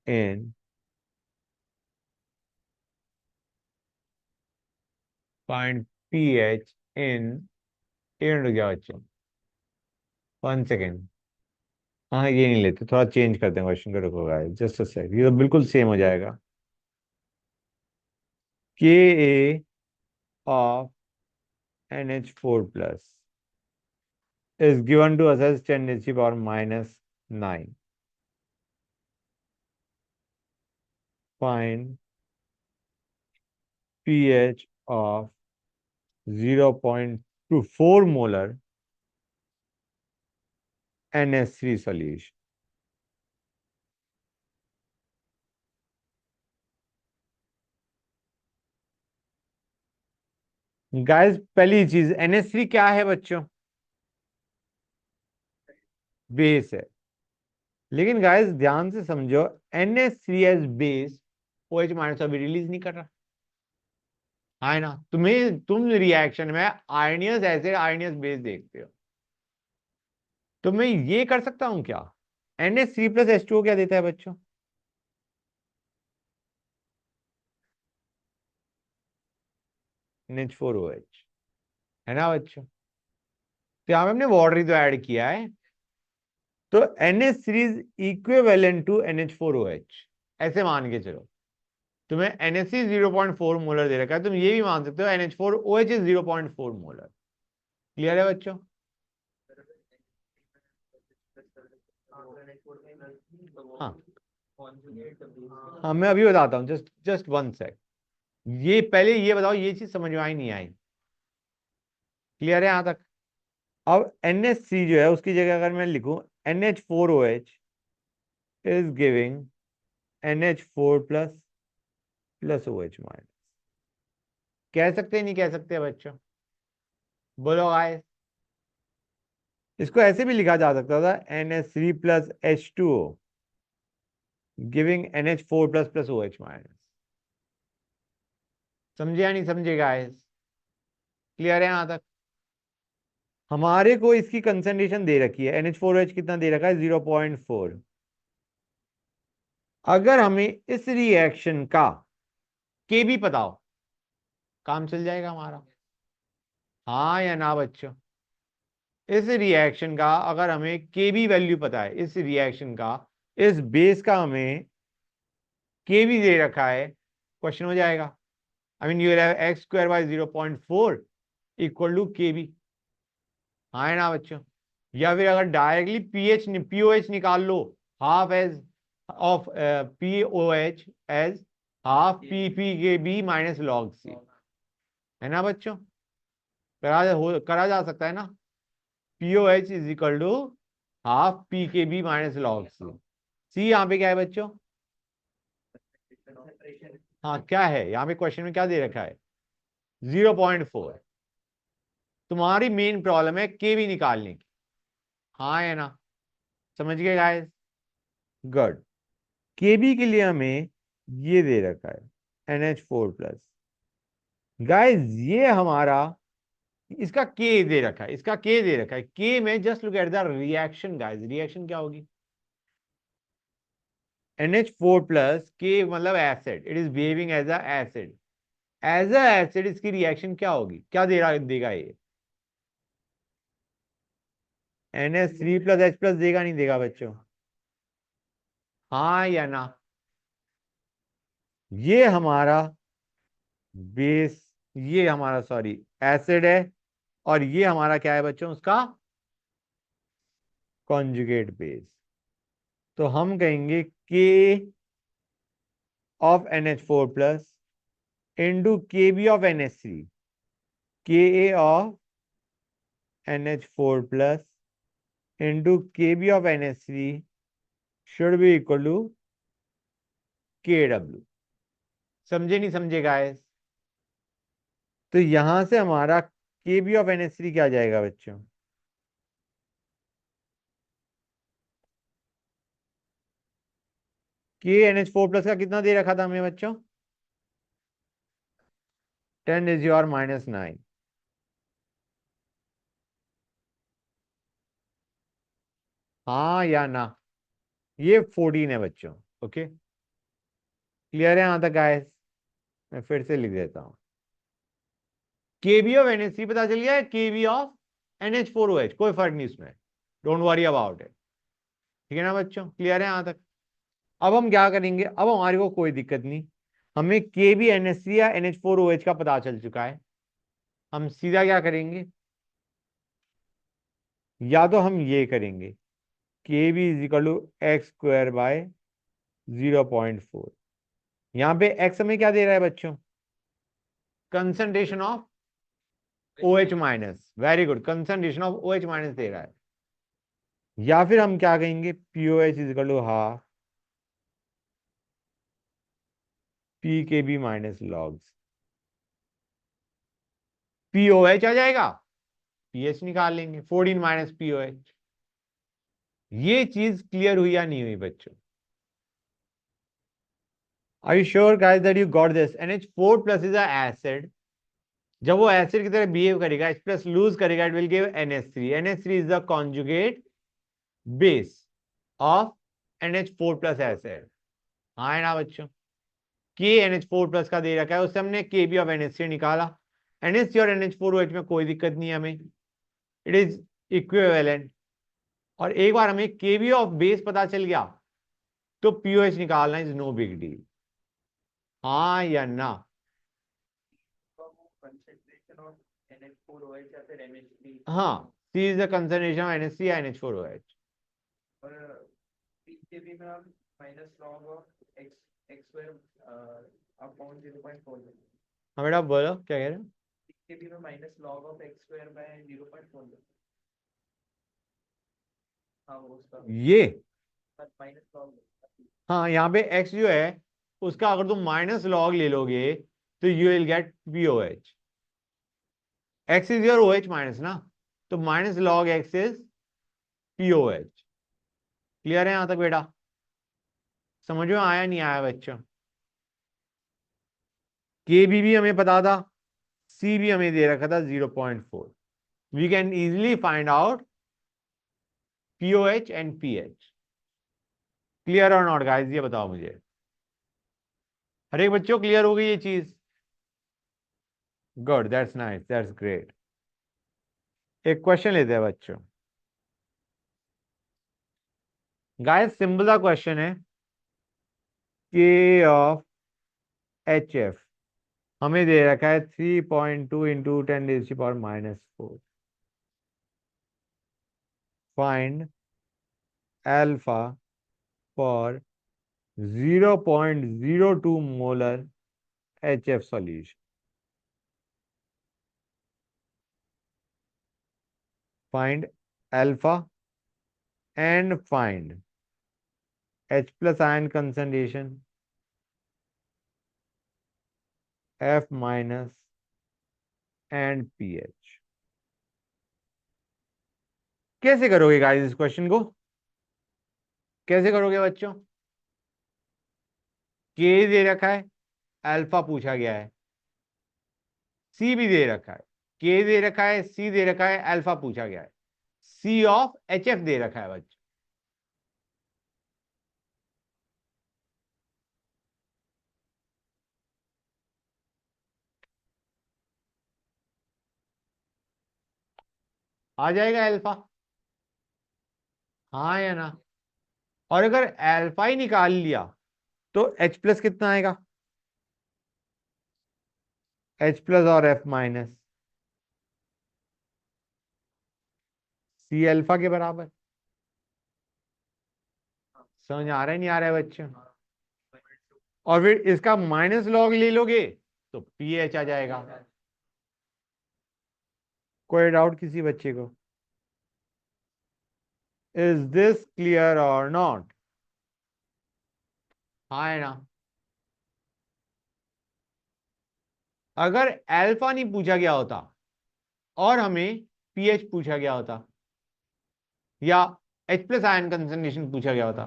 in find pH in एक मिनट गया बच्चों, 1 सेकेंड। हाँ ये नहीं लेते, थोड़ा चेंज करते हैं क्वेश्चन को, रुको गाइस जस्ट अ सेक, ये तो बिल्कुल सेम हो जाएगा। Ka of NH4 plus is given to us as 10⁻⁻9. Find pH of 0.24 molar NH3 solution. Guys पहली चीज NH3 क्या है बच्चों? बेस है। लेकिन गाइस ध्यान से समझो, NH3 as base OH minus अभी रिलीज नहीं कर रहा, है ना? तुम रिएक्शन में आयनियस एसिड आयनियस बेस देखते हो, तो मैं ये कर सकता हूं क्या? NH3 प्लस H2O क्या देता है बच्चों? NH4OH, है ना बच्चों? तो यहां पे हमने वाटर ही तो ऐड किया है, तो NH3 is equivalent to NH4OH, ऐसे मान के चलो। तुम्हें NH3 0.4 मोलर दे रखा है, तुम ये भी मान सकते हो NH4OH इज 0.4 मोलर। क्लियर है बच्चों? हाँ हाँ, मैं अभी बताता हूँ, जस्ट जस्ट वन सेक। ये पहले ये बताओ, ये चीज समझ में आई नहीं आई? क्लियर है यहां तक? अब NH3 जो है उसकी जगह अगर मैं लिखूं NH4OH is giving NH4 plus plus OH minus, कह सकते नहीं कह सकते बच्चों? बोलो गाइस। इसको ऐसे भी लिखा जा सकता था NH3 plus H2O giving NH4 plus plus OH minus. समझे या नहीं समझे गाइस? क्लियर है यहां तक? हमारे को इसकी कंसंट्रेशन दे रखी है, NH4OH कितना दे रखा है? 0.4। अगर हमें इस रिएक्शन का के भी पता हो, काम चल जाएगा हमारा, हाँ या ना बच्चों? इस रिएक्शन का अगर हमें के भी वैल्यू पता है, इस रिएक्शन का, इस बेस का हमें के भी दे रखा है, क्वेश्चन हो जाएगा। I mean you have x square by 0.4 equal to K B, हाँ है ना बच्चों? या फिर अगर डायरेक्टली पीओएच निकाल लो, half as of POH as half P P K B minus log C, है ना बच्चों? करा जा सकता है ना? POH is equal to half P K B minus log C. C यहाँ पे क्या है बच्चों? हाँ क्या है यहाँ पे क्वेश्चन में क्या दे रखा है? 0.4। तुम्हारी मेन प्रॉब्लम है के भी निकालने की, हाँ है ना? समझ गए गाइस? गुड। केबी के लिए हमें ये दे रखा है NH4 प्लस। गाइस ये हमारा, इसका के दे रखा है, इसका के दे रखा है। के में just look at the reaction guys, reaction क्या होगी? NH4 प्लस के मतलब acid, it is behaving as a acid. As a acid इसकी रिएक्शन क्या होगी? क्या दे रहा देगा ये? NH3 प्लस H प्लस देगा नहीं देगा बच्चों? हाँ या ना? ये हमारा बेस, ये हमारा सॉरी एसिड है, और ये हमारा क्या है बच्चों? उसका कॉन्जुगेट बेस। तो हम कहेंगे K of NH4 plus into K B of NH3, K A of NH4 plus into K B of NH3 should be equal to K W. समझे नहीं समझे गाइस? तो यहां से हमारा के बी ऑफ NH3 क्या आ जाएगा बच्चों? के NH4 प्लस का कितना दे रखा था हमें बच्चों? 10 इज योर -9। हाँ या ना? ये 14 है बच्चों। ओके, क्लियर है यहां तक गाइस? मैं फिर से लिख देता हूं, केबी ऑफ NH3 पता चल गया है, केबी ऑफ NH4OH, कोई फर्क नहीं इसमें, डोंट वरी अबाउट इट। ठीक है ना बच्चों? क्लियर है यहां तक? अब हम क्या करेंगे, अब हमारे को कोई दिक्कत नहीं, हमें केबी NH3 या NH4OH का पता चल चुका है। हम सीधा क्या करेंगे, या तो हम ये करेंगे K B is equal to X square by 0.4। यहाँ पे एक्स हमें क्या दे रहा है बच्चों? Concentration of OH minus, very good, concentration of OH minus दे रहा है। या फिर हम क्या कहेंगे, POH is equal to half P K B minus logs. POH आ जाएगा, पीएच निकाल लेंगे, 14 माइनस POH। ये चीज क्लियर हुई या नहीं हुई बच्चों? Are you sure guys that you got this? NH4 plus is a acid. जब वो एसिड की तरह बिहेव करेगा, H प्लस लूज करेगा, it will give NH3। NH3 is the conjugate base of NH4 plus acid. हाँ है ना बच्चों? के NH4 प्लस का दे रखा है, उससे हमने Kb ऑफ NH3 निकाला। NH3 और NH4OH में कोई दिक्कत नहीं है हमें, इट इज इक्विवेलेंट। और एक बार हमें Kb ऑफ बेस पता चल गया तो POH निकालना इज नो बिग डील। हाँ या ना? हाँ, C is the concentration of NH3 या NH4OH। हाँ बेटा बोलो क्या कह रहे हो? ये हाँ, यहाँ पे x जो है उसका अगर तुम माइनस लॉग ले लोगे तो you will get POH। x is your OH minus ना, तो minus log x is POH। Clear है यहां तक बेटा? समझ में आया नहीं आया बच्चों? Kb भी हमें पता था, C भी हमें दे रखा था 0.4। We can easily find out POH and pH। Clear और नॉट गाइस, ये बताओ मुझे। हर एक बच्चों क्लियर हो गई ये चीज? Good, that's nice, that's great. एक क्वेश्चन लेते हैं बच्चों। गाइस सिंपल सा क्वेश्चन है, K ऑफ HF हमें दे रखा है 3.2 into 10⁻⁻⁴। Find alpha for 0.02 molar HF solution. Find alpha and find H plus ion concentration, F minus and pH। कैसे करोगे गाइस इस क्वेश्चन को? कैसे करोगे बच्चों? K दे रखा है, अल्फा पूछा गया है, C भी दे रखा है, K दे रखा है, C दे रखा है, अल्फा पूछा गया है, C ऑफ HF दे रखा है बच्चों। आ जाएगा अल्फा? हाँ या ना? और अगर अल्फा ही निकाल लिया तो H प्लस कितना आएगा? H प्लस और F माइनस, C अल्फा के बराबर। समझ आ रहा है नहीं आ रहा है बच्चों? और फिर इसका माइनस लॉग ले लोगे तो PH आ जाएगा। कोई डाउट किसी बच्चे को? इज दिस क्लियर और नॉट? हाँ है ना? अगर अल्फा नहीं पूछा गया होता और हमें पीएच पूछा गया होता या H प्लस आयन कंसंट्रेशन पूछा गया होता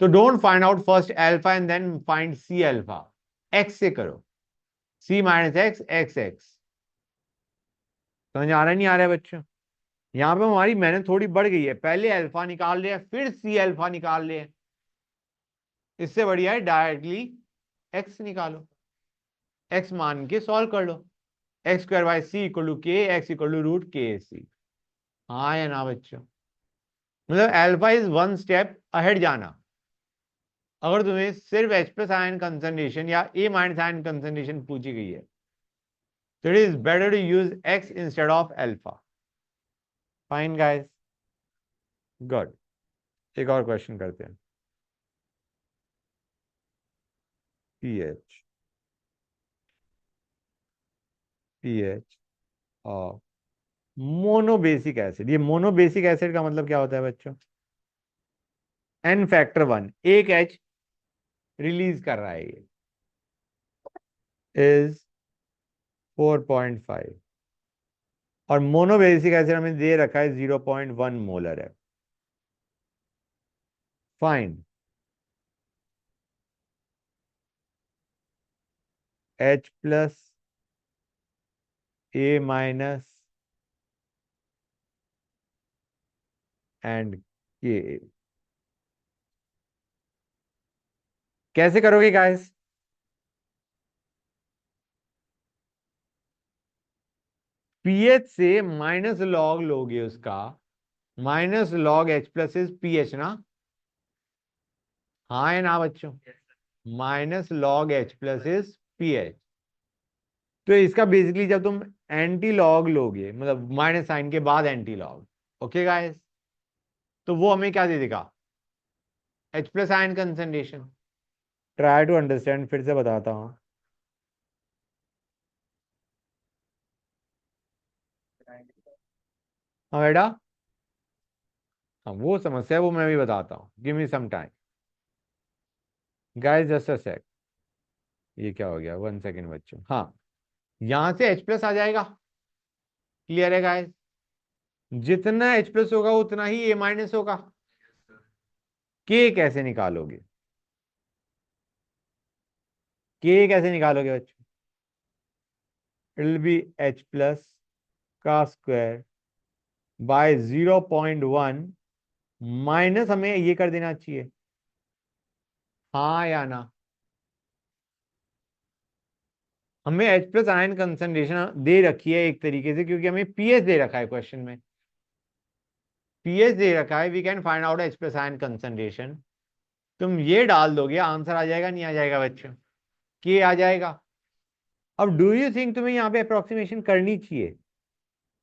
तो don't find out first alpha and then find C alpha, X से करो, C minus X, X X. समझ आ रहा है नहीं आ रहा है बच्चों? यहां पे हमारी मेहनत थोड़ी बढ़ गई है, पहले अल्फा निकाल रहे हैं फिर C अल्फा निकाल रहे हैं। इससे बढ़िया है डायरेक्टली एक्स निकालो, एक्स मान के सॉल्व कर लो। x² / c = k, x = √kc। हाँ या ना बच्चों? मतलब alpha is one step ahead जाना। अगर तुम्हें सिर्फ H प्लस आयन कंसंट्रेशन या A माइनस आयन कंसंट्रेशन पूछी गई है तो it is better to use x instead of alpha. Fine guys, good. एक और क्वेश्चन करते हैं। pH pH of monobasic acid. ये मोनोबेसिक एसिड का मतलब क्या होता है बच्चों? N फैक्टर 1, एक H रिलीज कर रहा है, ये इज 4.5। और मोनोबेसिक एसिड हमें दे रखा है 0.1 मोलर है। Fine H plus A minus and Ka। कैसे करोगे गाइस? पीएच से माइनस लॉग लोगे उसका, minus log H plus is pH ना? हाँ है ना बच्चों? Minus log H plus is pH. तो इसका बेसिकली जब तुम एंटी लॉग लोगे, मतलब माइनस साइन के बाद एंटी लॉग, ओके गाइस, तो वो हमें क्या दे देगा? H plus ion concentration. Try to understand, फिर से बताता हूँ। हाँ बेटा, हाँ वो समस्या है, वो मैं भी बताता हूँ, give me some time guys, just a sec. ये क्या हो गया, 1 सेकेंड बच्चों। हाँ, यहां से H प्लस आ जाएगा। क्लियर है गाइस? जितना H प्लस होगा उतना ही A माइनस होगा। K कैसे निकालोगे? K कैसे निकालोगे बच्चों? It will be H plus का स्क्वायर बाय 0.1 माइनस, हमें ये कर देना चाहिए, हाँ या ना? हमें H प्लस आयन कंसंट्रेशन दे रखी है एक तरीके से, क्योंकि हमें पीएच दे रखा है क्वेश्चन में। पीएच दे रखा है, we can find out H plus ion concentration. तुम ये डाल दोगे, आंसर आ जाएगा, नहीं आ जाएगा बच्चों? के आ जाएगा। अब डू यू थिंक तुम्हें यहाँ पे अप्रोक्सीमेशन करनी चाहिए?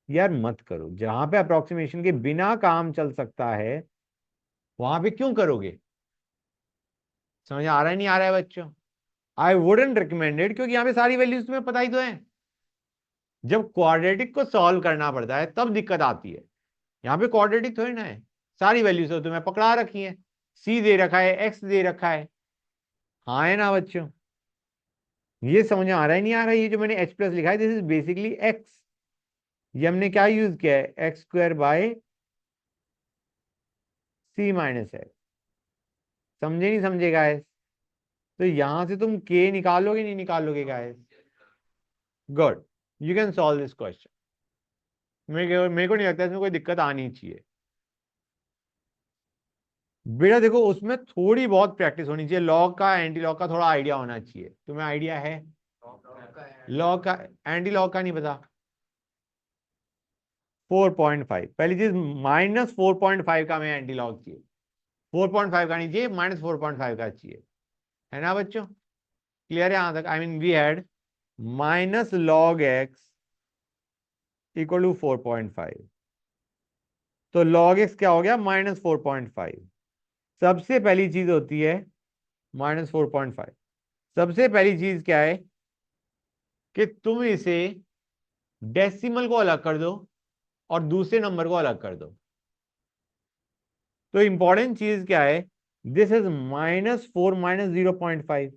यार मत करो, जहां पे अप्रोक्सीमेशन के बिना काम चल सकता है वहां पे क्यों करोगे? समझ आ रहा है नहीं आ रहा है बच्चों? आई वुडेंट रिकमेंडेड, क्योंकि यहाँ पे सारी वैल्यूज तुम्हें पता ही तो है। जब क्वाड्रेटिक को सॉल्व करना पड़ता है तब दिक्कत आती है। यहाँ पे क्वाड्रेटिक थोड़ी ना है, सारी वैल्यूज तो तुम्हें पकड़ा रखी है। सी दे रखा है, एक्स दे रखा है, हाँ है ना बच्चों? ये समझ में आ रहा है नहीं आ रहा है? ये जो मैंने H प्लस लिखा है, दिस इज बेसिकली एक्स। ये हमने क्या यूज किया है? X square by C minus X. समझे नहीं समझे गाइस? तो यहां से तुम के निकालोगे नहीं निकालोगे guys? Good, you can solve this question. मेरे को नहीं लगता इसमें कोई दिक्कत आनी चाहिए। बेटा देखो, उसमें थोड़ी बहुत प्रैक्टिस होनी चाहिए, लॉग का एंटी लॉग का थोड़ा आइडिया होना चाहिए। तुम्हें आइडिया है लॉग का? एंटी लॉग का नहीं पता? 4.5 पहली चीज, -4.5 का हमें एंटी लॉग चाहिए। 4.5 का नहीं चाहिए, -4.5 का चाहिए, है ना बच्चों? क्लियर है यहां तक? I mean we had minus log X equal to 4.5। तो लॉग एक्स क्या हो गया? -4.5। सबसे पहली चीज होती है -4.5। सबसे पहली चीज क्या है कि तुम इसे डेसिमल को अलग कर दो और दूसरे नंबर को अलग कर दो। तो इंपॉर्टेंट चीज क्या है? This is -4 minus 0.5।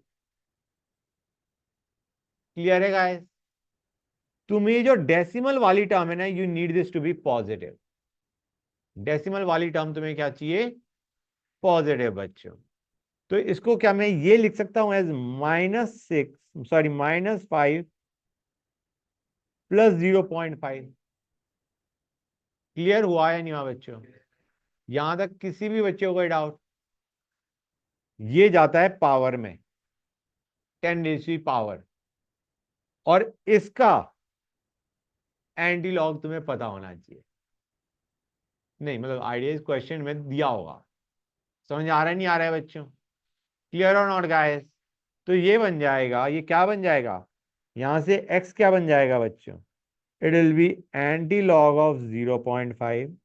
क्लियर है गाइस? तुम्हें जो डेसिमल वाली टर्म है ना, you need this to be positive. Decimal वाली टर्म तुम्हें क्या चाहिए? पॉजिटिव बच्चों। तो इसको क्या मैं ये लिख सकता हूं एज -6, सॉरी -5 प्लस 0.5। क्लियर हुआ या नहीं हुआ बच्चों? यहां तक किसी भी बच्चे को कोई डाउट? ये जाता है पावर में, 10 और इसका एंटी लॉग तुम्हें पता होना चाहिए। नहीं मतलब आइडिया इस क्वेश्चन में दिया होगा। समझ आ रहा है नहीं आ रहा है बच्चों? क्लियर और नॉट गाइस? तो ये बन जाएगा, ये क्या बन जाएगा? यहां से x क्या बन जाएगा बच्चों? It will B anti log of 0.5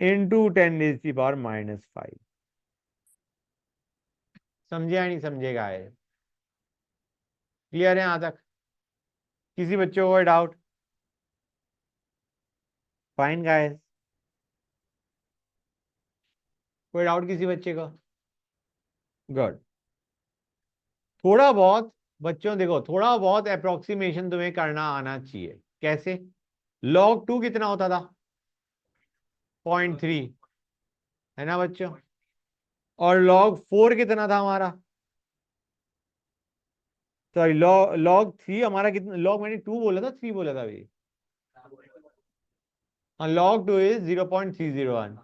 into 10⁻⁻5। समझे या नहीं समझे गाइस? क्लियर है यहां तक? किसी बच्चे को कोई डाउट? फाइन गाइस, कोई डाउट किसी बच्चे को? गुड। थोड़ा बहुत बच्चों देखो, थोड़ा बहुत अप्रोक्सीमेशन तुम्हें करना आना चाहिए। कैसे? log 2 कितना होता था? 0.3, है ना बच्चों? और log 4 कितना था हमारा? सॉरी, log 3 हमारा कितना? log मैंने 2 बोला था, 3 बोला था अभी? हाँ, log 2 इज 0.301।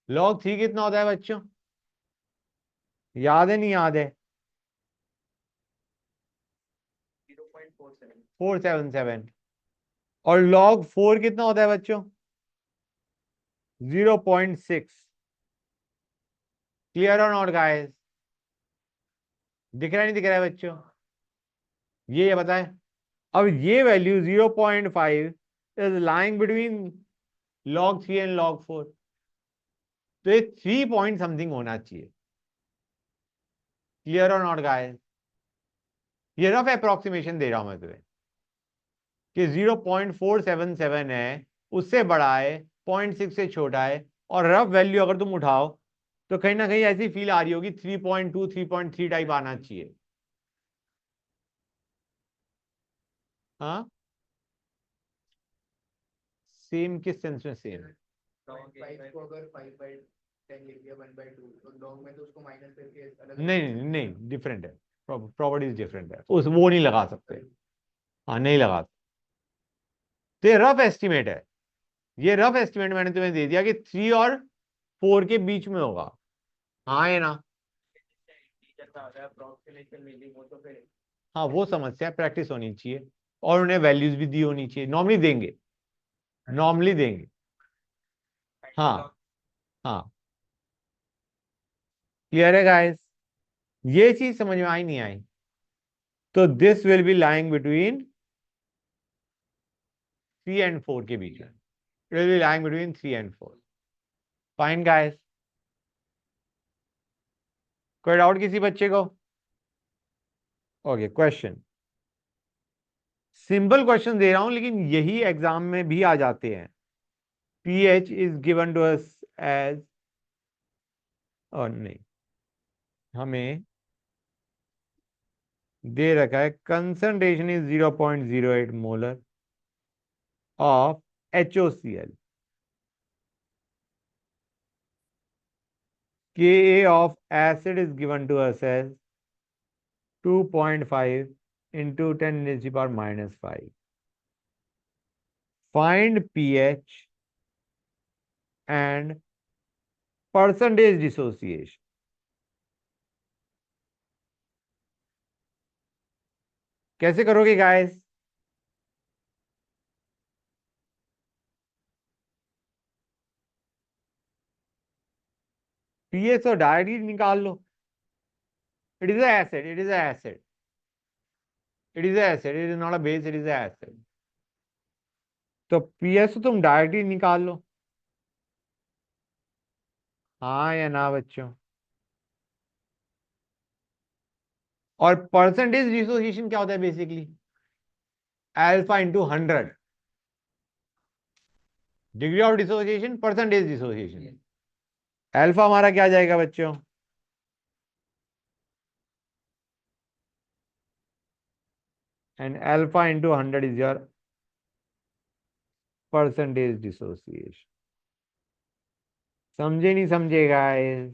log 3 कितना होता है बच्चों? याद है नहीं याद है? 477। और log 4 कितना होता है बच्चों? 0.6। क्लियर और नॉट गाइस? दिख रहा है नहीं दिख रहा है बच्चों? ये बताएं। अब ये value 0.5 is lying between log 3 and log 4। तो ये 3 पॉइंट समथिंग होना चाहिए। क्लियर और नॉट गाइस? ये रफ अप्रोक्सीमेशन दे रहा हूं मैं तुम्हें कि 0.477 है, उससे बड़ा है, 0.6 से छोटा है, और रफ वैल्यू अगर तुम उठाओ तो कहीं ना कहीं ऐसी फील आ रही होगी 3.2 3.3 टाइप आना चाहिए। हाँ, सेम किस सेंस में सेम? फाइव को अगर 5/10 लिख दिया 1/2 तो लॉग में तो उसको माइनस करके अलग नहीं नहीं नहीं, डिफरेंट है, प्रॉपर्टीज डिफरेंट है, उस वो नहीं लगा सकते। हाँ, नहीं लगा सकते। तो ये रफ एस्टिमेट है। ये रफ एस्टिमेट मैंने तुम्हें दे दिया कि 3 और 4 के बीच में होगा। हाँ है ना? हाँ, वो समस्या प्रैक्टिस होनी चाहिए और उन्हें वैल्यूज भी दी होनी चाहिए। नॉर्मली देंगे, नॉर्मली देंगे। हाँ हाँ, क्लियर है गाइस? ये चीज समझ में आई नहीं आई? तो this will be lying between 3 and 4 के बीच में। It will B lying between 3 and 4। Fine guys? कोई डाउट किसी बच्चे को? Okay, question. सिंपल क्वेश्चन दे रहा हूं लेकिन यही एग्जाम में भी आ जाते हैं। pH is given to us as, और नहीं, हमें दे रखा है concentration is 0.08 molar of HOCl, Ka of acid is given to us as 2.5 into 10 raised to the power minus 5. Find pH and percentage dissociation. कैसे करोगे गाइस? pH तो directly निकाल लो। It is acid, it is acid, it is acid, it is not a base, it is acid. तो pH तो तुम directly निकाल लो। हाँ या ना बच्चों? और परसेंटेज डिसोसिएशन क्या होता है basically? Alpha into 100, degree of dissociation, percentage dissociation. Alpha हमारा क्या जाएगा बच्चों? And alpha into 100 is your percentage dissociation. समझे नहीं समझे गाइस?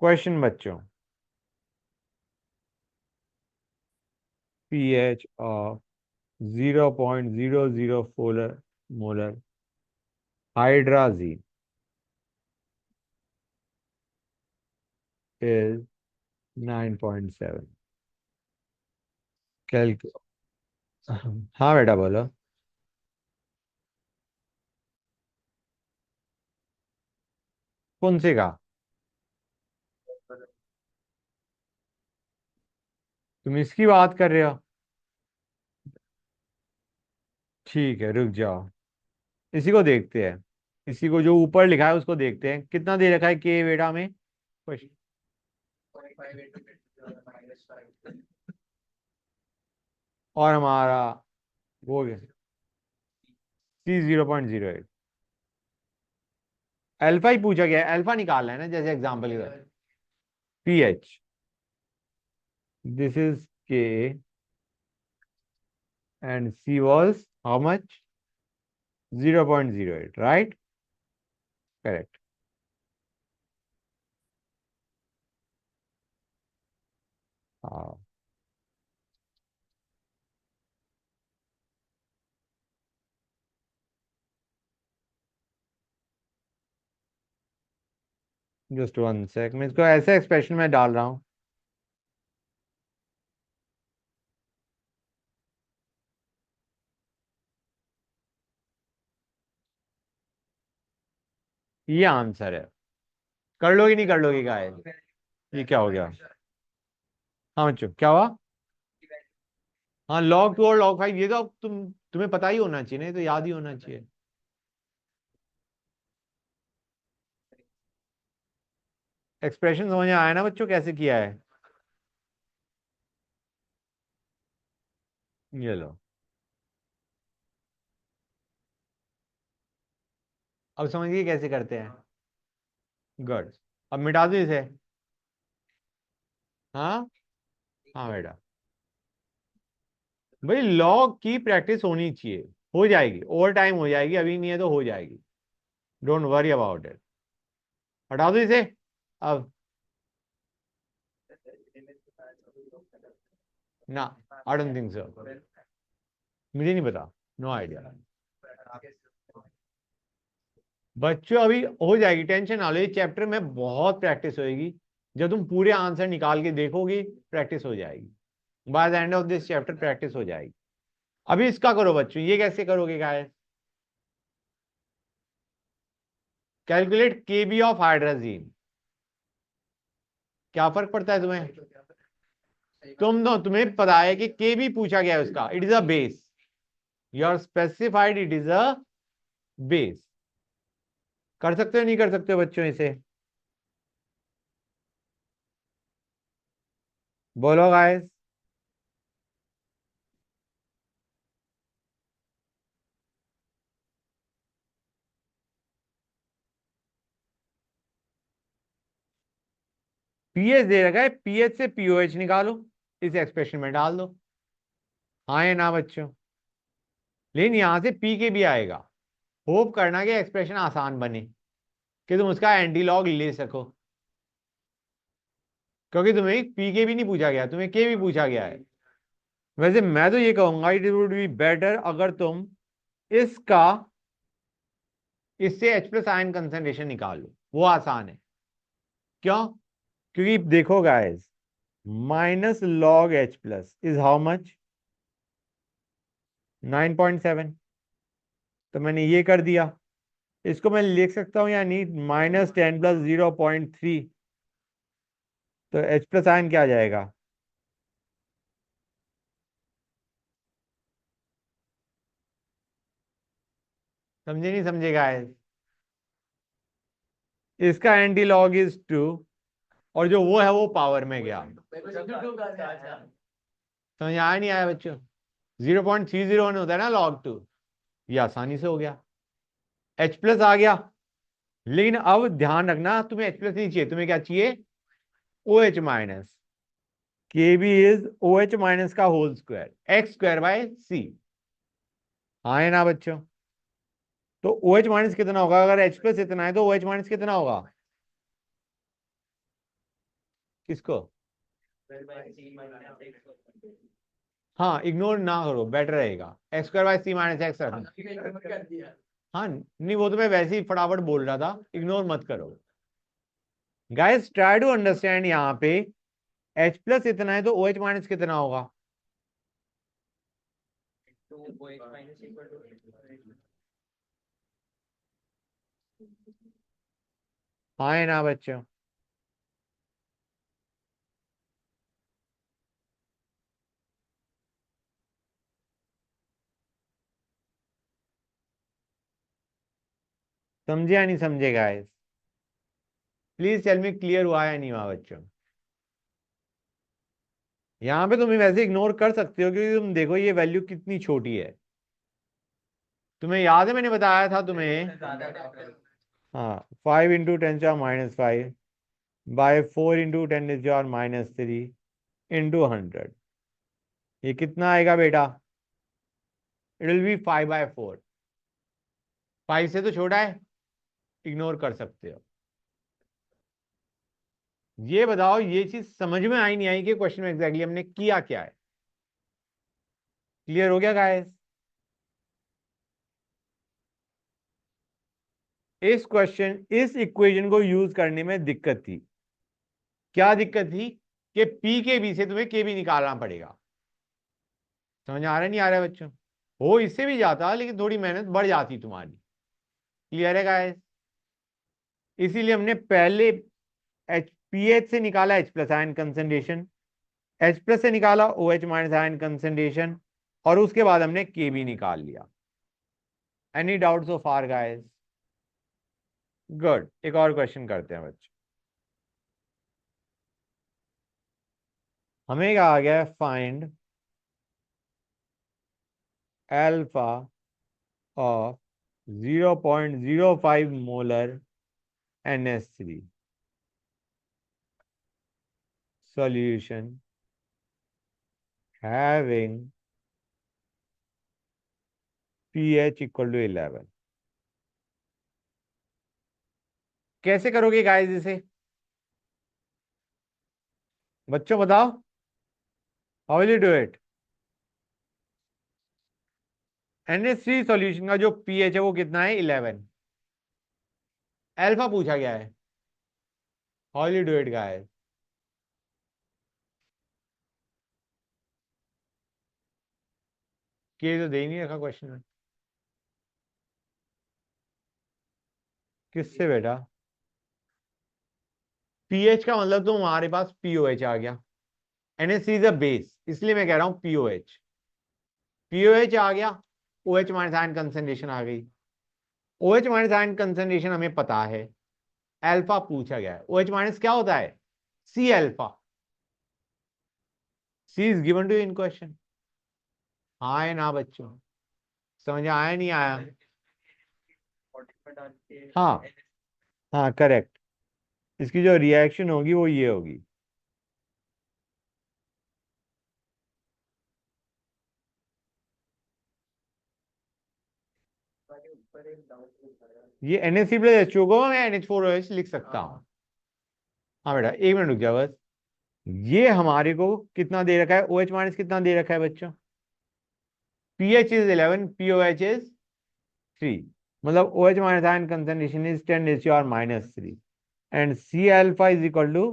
क्वेश्चन बच्चों। pH of 0.004 molar hydrazine is 9.7। Calculate. हाँ बेटा बोलो। कौन से का? तुम इसकी बात कर रहे हो? ठीक है, रुक जाओ, इसी को देखते हैं। इसी को जो ऊपर लिखा है उसको देखते हैं। कितना दे रखा है के बेटा में? क्वेश्चन। 0.5 into 10 minus 5। और हमारा वो गया सी 0.08। अल्फा ही पूछा गया है, अल्फा निकालना है ना, जैसे एग्जांपल के। pH, this is K and C was how much? 0.08, right? Correct. Just one sec, मैं इसको ऐसे एक्सप्रेशन में डाल रहा हूं। ये आंसर है। कर लोगी नहीं कर लोगी गाय? ये क्या हो गया? हाँ बच्चों, क्या हुआ? हाँ, log 2 और log 5, ये तो अब तुम्हें पता ही होना चाहिए, नहीं तो याद ही होना चाहिए। एक्सप्रेशन समझ में आया ना बच्चों, कैसे किया है? ये लो, अब समझिए कैसे करते हैं। गुड। अब मिटा दो इसे। हाँ हाँ बेटा, भाई लॉग की प्रैक्टिस होनी चाहिए। हो जाएगी, ओवर टाइम हो जाएगी, अभी नहीं है तो हो जाएगी। Don't worry about it. हटा दो इसे अब। ना, आई डोंट थिंक सो। मुझे नहीं पता, नो आइडिया। बच्चों अभी हो जाएगी, टेंशन ना लो, इस चैप्टर में बहुत प्रैक्टिस होएगी। जब तुम पूरे आंसर निकाल के देखोगी, प्रैक्टिस हो जाएगी। By the end of this chapter practice हो जाएगी। अभी इसका करो बच्चों, ये कैसे करोगे guys? Calculate KB of hydrazine. क्या फर्क पड़ता है तुम्हें? तुम्हें पता है कि केबी पूछा गया है उसका, it is a base. You are specified it is a base. कर सकते हो नहीं कर सकते हो बच्चों इसे? बोलो गाइस। पीएच दे रखा है, पीएच से पीओएच निकालो, इस एक्सप्रेशन में डाल दो। हाँ या ना बच्चों? लेकिन यहां से पी के भी आएगा। होप करना कि एक्सप्रेशन आसान बने, कि तुम उसका एंटी लॉग ले सको। क्योंकि तुम्हें पी के भी नहीं पूछा गया, तुम्हें के भी पूछा गया है। वैसे मैं तो ये कहूंगा, इट वुड बी बेटर अगर तुम इसका, इससे H प्लस आयन कंसंट्रेशन निकाल लो, वो आसान है। क्यों? क्योंकि देखो guys, minus log H plus is how much? 9.7। तो मैंने ये कर दिया। इसको मैं लिख सकता हूं या नहीं? -10 + 0.3। तो H प्लस आयन क्या आ जाएगा? समझे नहीं समझे गाइस? इसका एंटी लॉग इज 2, और जो वो है वो पावर में गया। समझ आया नहीं आया बच्चों? 0.30 होता है ना log 2। ये आसानी से हो गया। H प्लस आ गया। लेकिन अब ध्यान रखना, तुम्हें H प्लस नहीं चाहिए, तुम्हें क्या चाहिए? OH minus. के बी इज OH माइनस का होल स्क्वायर, x² / c। हाँ है ना बच्चों? तो OH माइनस कितना होगा? अगर H प्लस इतना है तो OH माइनस कितना होगा? किसको? हाँ, इग्नोर ना करो, बेटर रहेगा। x² / c - x। हाँ नहीं, वो तो मैं वैसे ही फटाफट बोल रहा था, इग्नोर मत करो। गाइस ट्राई टू अंडरस्टैंड, यहाँ पे H प्लस इतना है तो OH माइनस कितना होगा? हाँ है ना बच्चों? समझे या नहीं समझे guys? Please tell me, clear हुआ या नहीं हुआ बच्चों? यहाँ पे तुम वैसे इग्नोर कर सकते हो, क्योंकि तुम देखो ये वैल्यू कितनी छोटी है। तुम्हें याद है मैंने बताया था तुम्हें? हाँ, 5 × 10⁻⁵ बाय 4 × 10⁻³ × 100। ये कितना आएगा बेटा? It will B 5/4। 5 से तो छोटा है, इग्नोर कर सकते हो। ये बताओ, ये चीज समझ में आई नहीं आई कि क्वेश्चन में एग्जैक्टली हमने किया क्या है? क्लियर हो गया गाइस? इस इक्वेशन को यूज करने में दिक्कत थी। क्या दिक्कत थी? कि पी के बी से तुम्हें के बी निकालना पड़ेगा। समझ आ रहा नहीं आ रहा है बच्चों? हो इससे भी जाता, लेकिन थोड़ी मेहनत बढ़ जाती तुम्हारी। क्लियर है गाइस? इसीलिए हमने पहले एच पी एच से निकाला H plus ion concentration, H plus से निकाला O H minus ion concentration, और उसके बाद हमने के बी निकाल लिया। Any doubt so far guys? Good. एक और क्वेश्चन करते हैं बच्चों। हमें क्या आ गया है? Find alpha of 0.05 molar NH3 solution having pH equal to 11। कैसे करोगे गाइस इसे? बच्चों बताओ, how will you do it? NH3 solution का जो pH है वो कितना है? 11। अल्फा पूछा गया है। How will you do it guys? के तो दे ही नहीं रखा क्वेश्चन में। किससे बेटा? pH का मतलब तो हमारे पास POH आ गया। NH3 इज अ बेस, इसलिए मैं कह रहा हूं POH। POH आ गया, OH माइनस आयन कंसंट्रेशन आ गई। OH माइनस आयन कंसंट्रेशन हमें पता है, अल्फा पूछा गया है। OH माइनस क्या होता है? C alpha. C is given to in question. हाँ है ना बच्चों? समझ आया नहीं आया? हाँ हाँ करेक्ट। इसकी जो रिएक्शन होगी वो ये होगी। ये NH3 प्लस HCO को मैं NH4OH लिख सकता हूँ। हाँ बेटा एक मिनट रुक जाओ बस। ये हमारे को कितना दे रखा है? OH माइनस कितना दे रखा है बच्चों? pH is 11, POH is 3। मतलब OH minus ion concentration is 10⁻³ and C alpha is equal to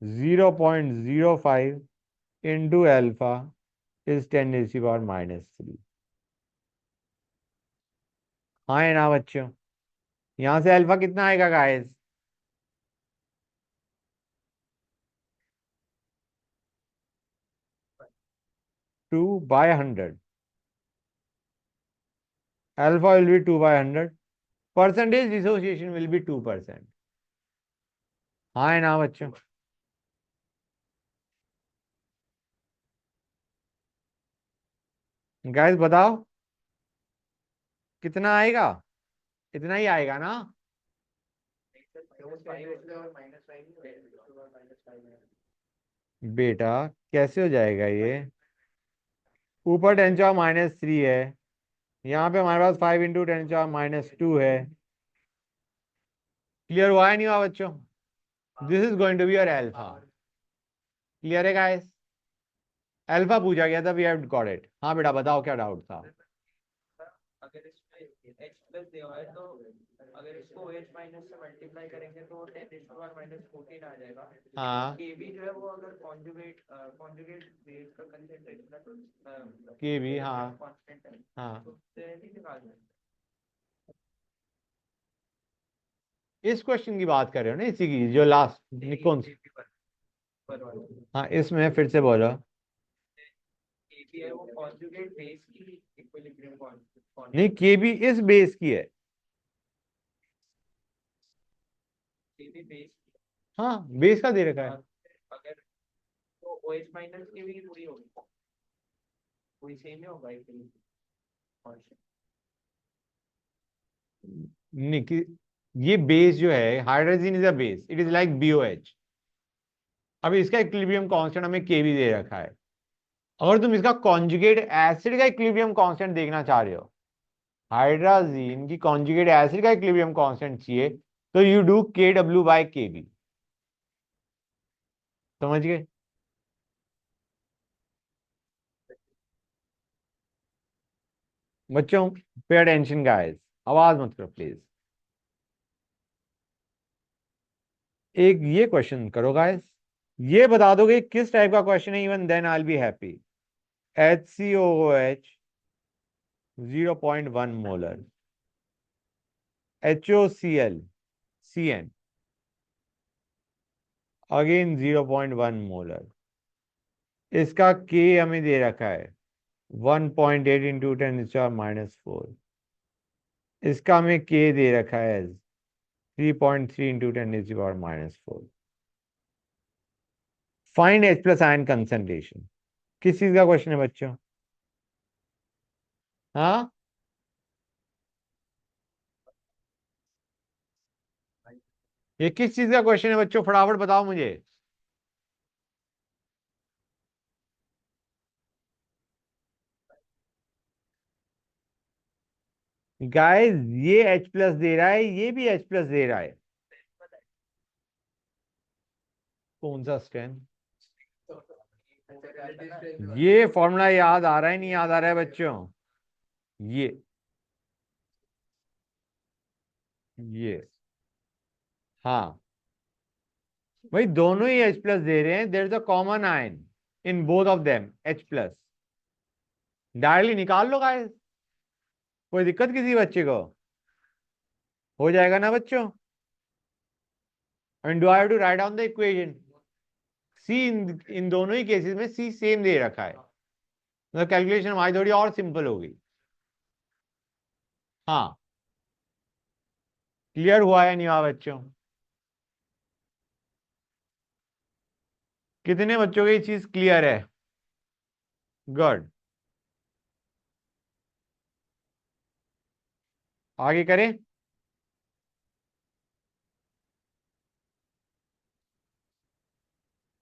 0.05 into alpha is 10⁻³। हाँ है ना बच्चों? यहां से अल्फा कितना आएगा guys? 2/100। Alpha will be 2/100। Percentage dissociation will be 2%। हाँ है ना बच्चों? गाइस बताओ कितना आएगा? इतना ही आएगा ना? बेटा कैसे हो जाएगा ये? ऊपर 10⁻³ है, यहाँ पे हमारे पास 5 × 10⁻² है। क्लियर हुआ है नहीं हुआ बच्चों? This is going to be your alpha. Clear है गाइस? अल्फा पूछा गया था, वी हैव गॉट इट। हाँ बेटा बताओ क्या डाउट था? अगर इसमें H प्लस दिया हुआ है तो अगर इसको OH माइनस से मल्टीप्लाई करेंगे तो 10⁻14 आ जाएगा। हाँ Kb जो है वो अगर कॉन्जुगेट बेस का कंसंट्रेशन है तो Kb, हाँ कांस्टेंट है हाँ। तो उससे नहीं निकालना है। इस क्वेश्चन की बात कर रहे हो ना, इसी की जो लास्ट कौन सी? हाँ इसमें फिर से बोलो। Kb है वो कॉन्जुगेट बेस की इक्विलिब्रियम नहीं, Kb इस बेस की है। Kb बेस हाँ बेस का दे रखा है। अगर तो OH माइनस की भी पूरी होगी, कोई सेम ही होगा इक्विलिब्रियम कांस्टेंट। नहीं ये बेस जो है, hydrogen is a base, it is like BOH। अब इसका इक्विलिब्रियम कांस्टेंट हमें Kb दे रखा है। अगर तुम इसका कॉन्जुगेट एसिड का इक्विलिब्रियम कांस्टेंट देखना चाह रहे हो, हाइड्राजीन की कॉन्जुगेट एसिड का इक्विलिब्रियम कांस्टेंट चाहिए, तो यू डू KW/KB। समझ गए? बच्चों पे अटेंशन गाइस, आवाज मत करो प्लीज। एक ये क्वेश्चन करो गाइस, ये बता दोगे किस टाइप का क्वेश्चन है, even then I will be happy. HCOOH 0.1 molar, HOCl again 0.1 molar, इसका K हमें दे रखा है 1.8 इंटू 10⁻⁴, इसका हमें K दे रखा है 3.3 into 10⁻⁴। Find H plus ion concentration. किस चीज का क्वेश्चन है बच्चों? हाँ, ये किस चीज का क्वेश्चन है बच्चों, फटाफट बताओ मुझे। गाइस ये H प्लस दे रहा है, ये भी H प्लस दे रहा है। कौन सा स्ट्रेंथ? ये फॉर्मूला याद आ रहा है नहीं याद आ रहा है बच्चों? ये ये हाँ, भाई दोनों ही H प्लस दे रहे हैं, there is a common ion in both of them, H plus. Directly निकाल लो गाइस, कोई दिक्कत किसी बच्चे को? हो जाएगा ना बच्चों? And do I have to write down the equation? See इन दोनों ही केसेस में सी सेम दे रखा है, मतलब कैलकुलेशन हमारी थोड़ी और सिंपल होगी। हाँ, क्लियर हुआ या नहीं हुआ बच्चों? कितने बच्चों को ये चीज क्लियर है? गुड। आगे करें।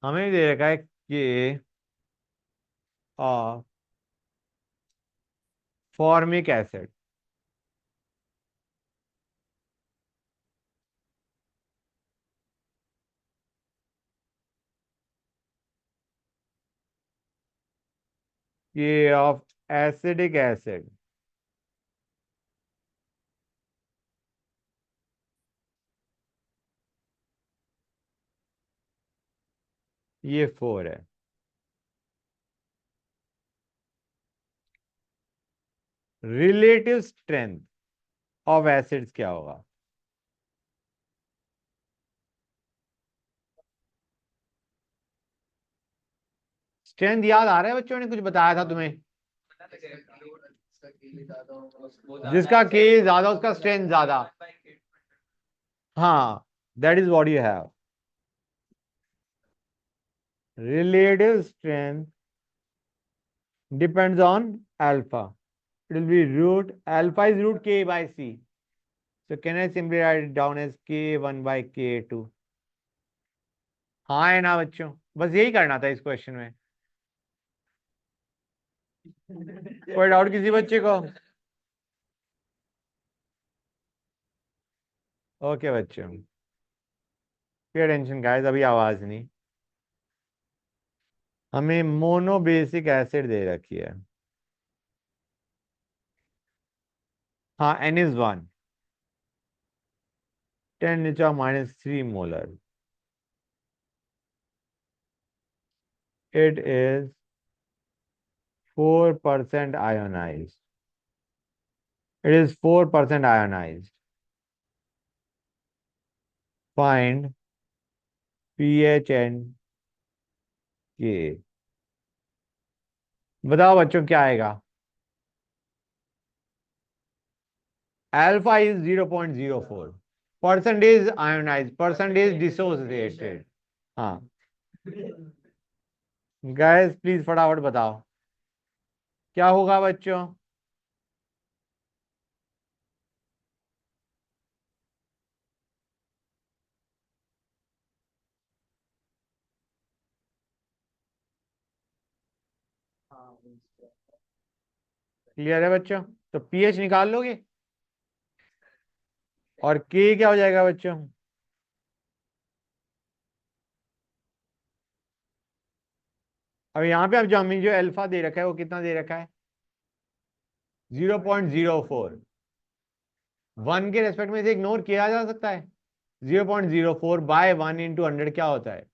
हमें दे रखा है कि फॉर्मिक एसिड, ये ऑफ एसिडिक एसिड, ये 4 है। रिलेटिव स्ट्रेंथ ऑफ एसिड्स क्या होगा? स्ट्रेंथ याद आ रहा है बच्चों ने कुछ बताया था तुम्हें? जिसका के ज्यादा उसका स्ट्रेंथ ज्यादा। हाँ, that is what you have. Relative strength depends on alpha, it will be root alpha is root K by C, so can I simply write it down as K1/K2? हाँ है ना बच्चों? बस यही करना था इस क्वेश्चन में। कोई डाउट किसी बच्चे को? ओके बच्चों, पे टेंशन गाइस, अभी आवाज नहीं। हमें मोनो बेसिक एसिड दे रखी है। हाँ, N is 1, 10⁻³ molar, it is 4% ionized, it is 4% ionized। find pH and K। बताओ बच्चों क्या आएगा? Alpha is 0.04, percentage ionize, percentage dissociated. हाँ, गैस प्लीज फटाफट बताओ क्या होगा बच्चों? क्लियर है बच्चों? तो पीएच निकाल लोगे और के क्या हो जाएगा बच्चों? अब यहाँ पे अब जो हमें जो अल्फा दे रखा है वो कितना दे रखा है? 0.04। 1 के रेस्पेक्ट में से इग्नोर किया जा सकता है। 0.04 बाय 1 इंटू 100 क्या होता है?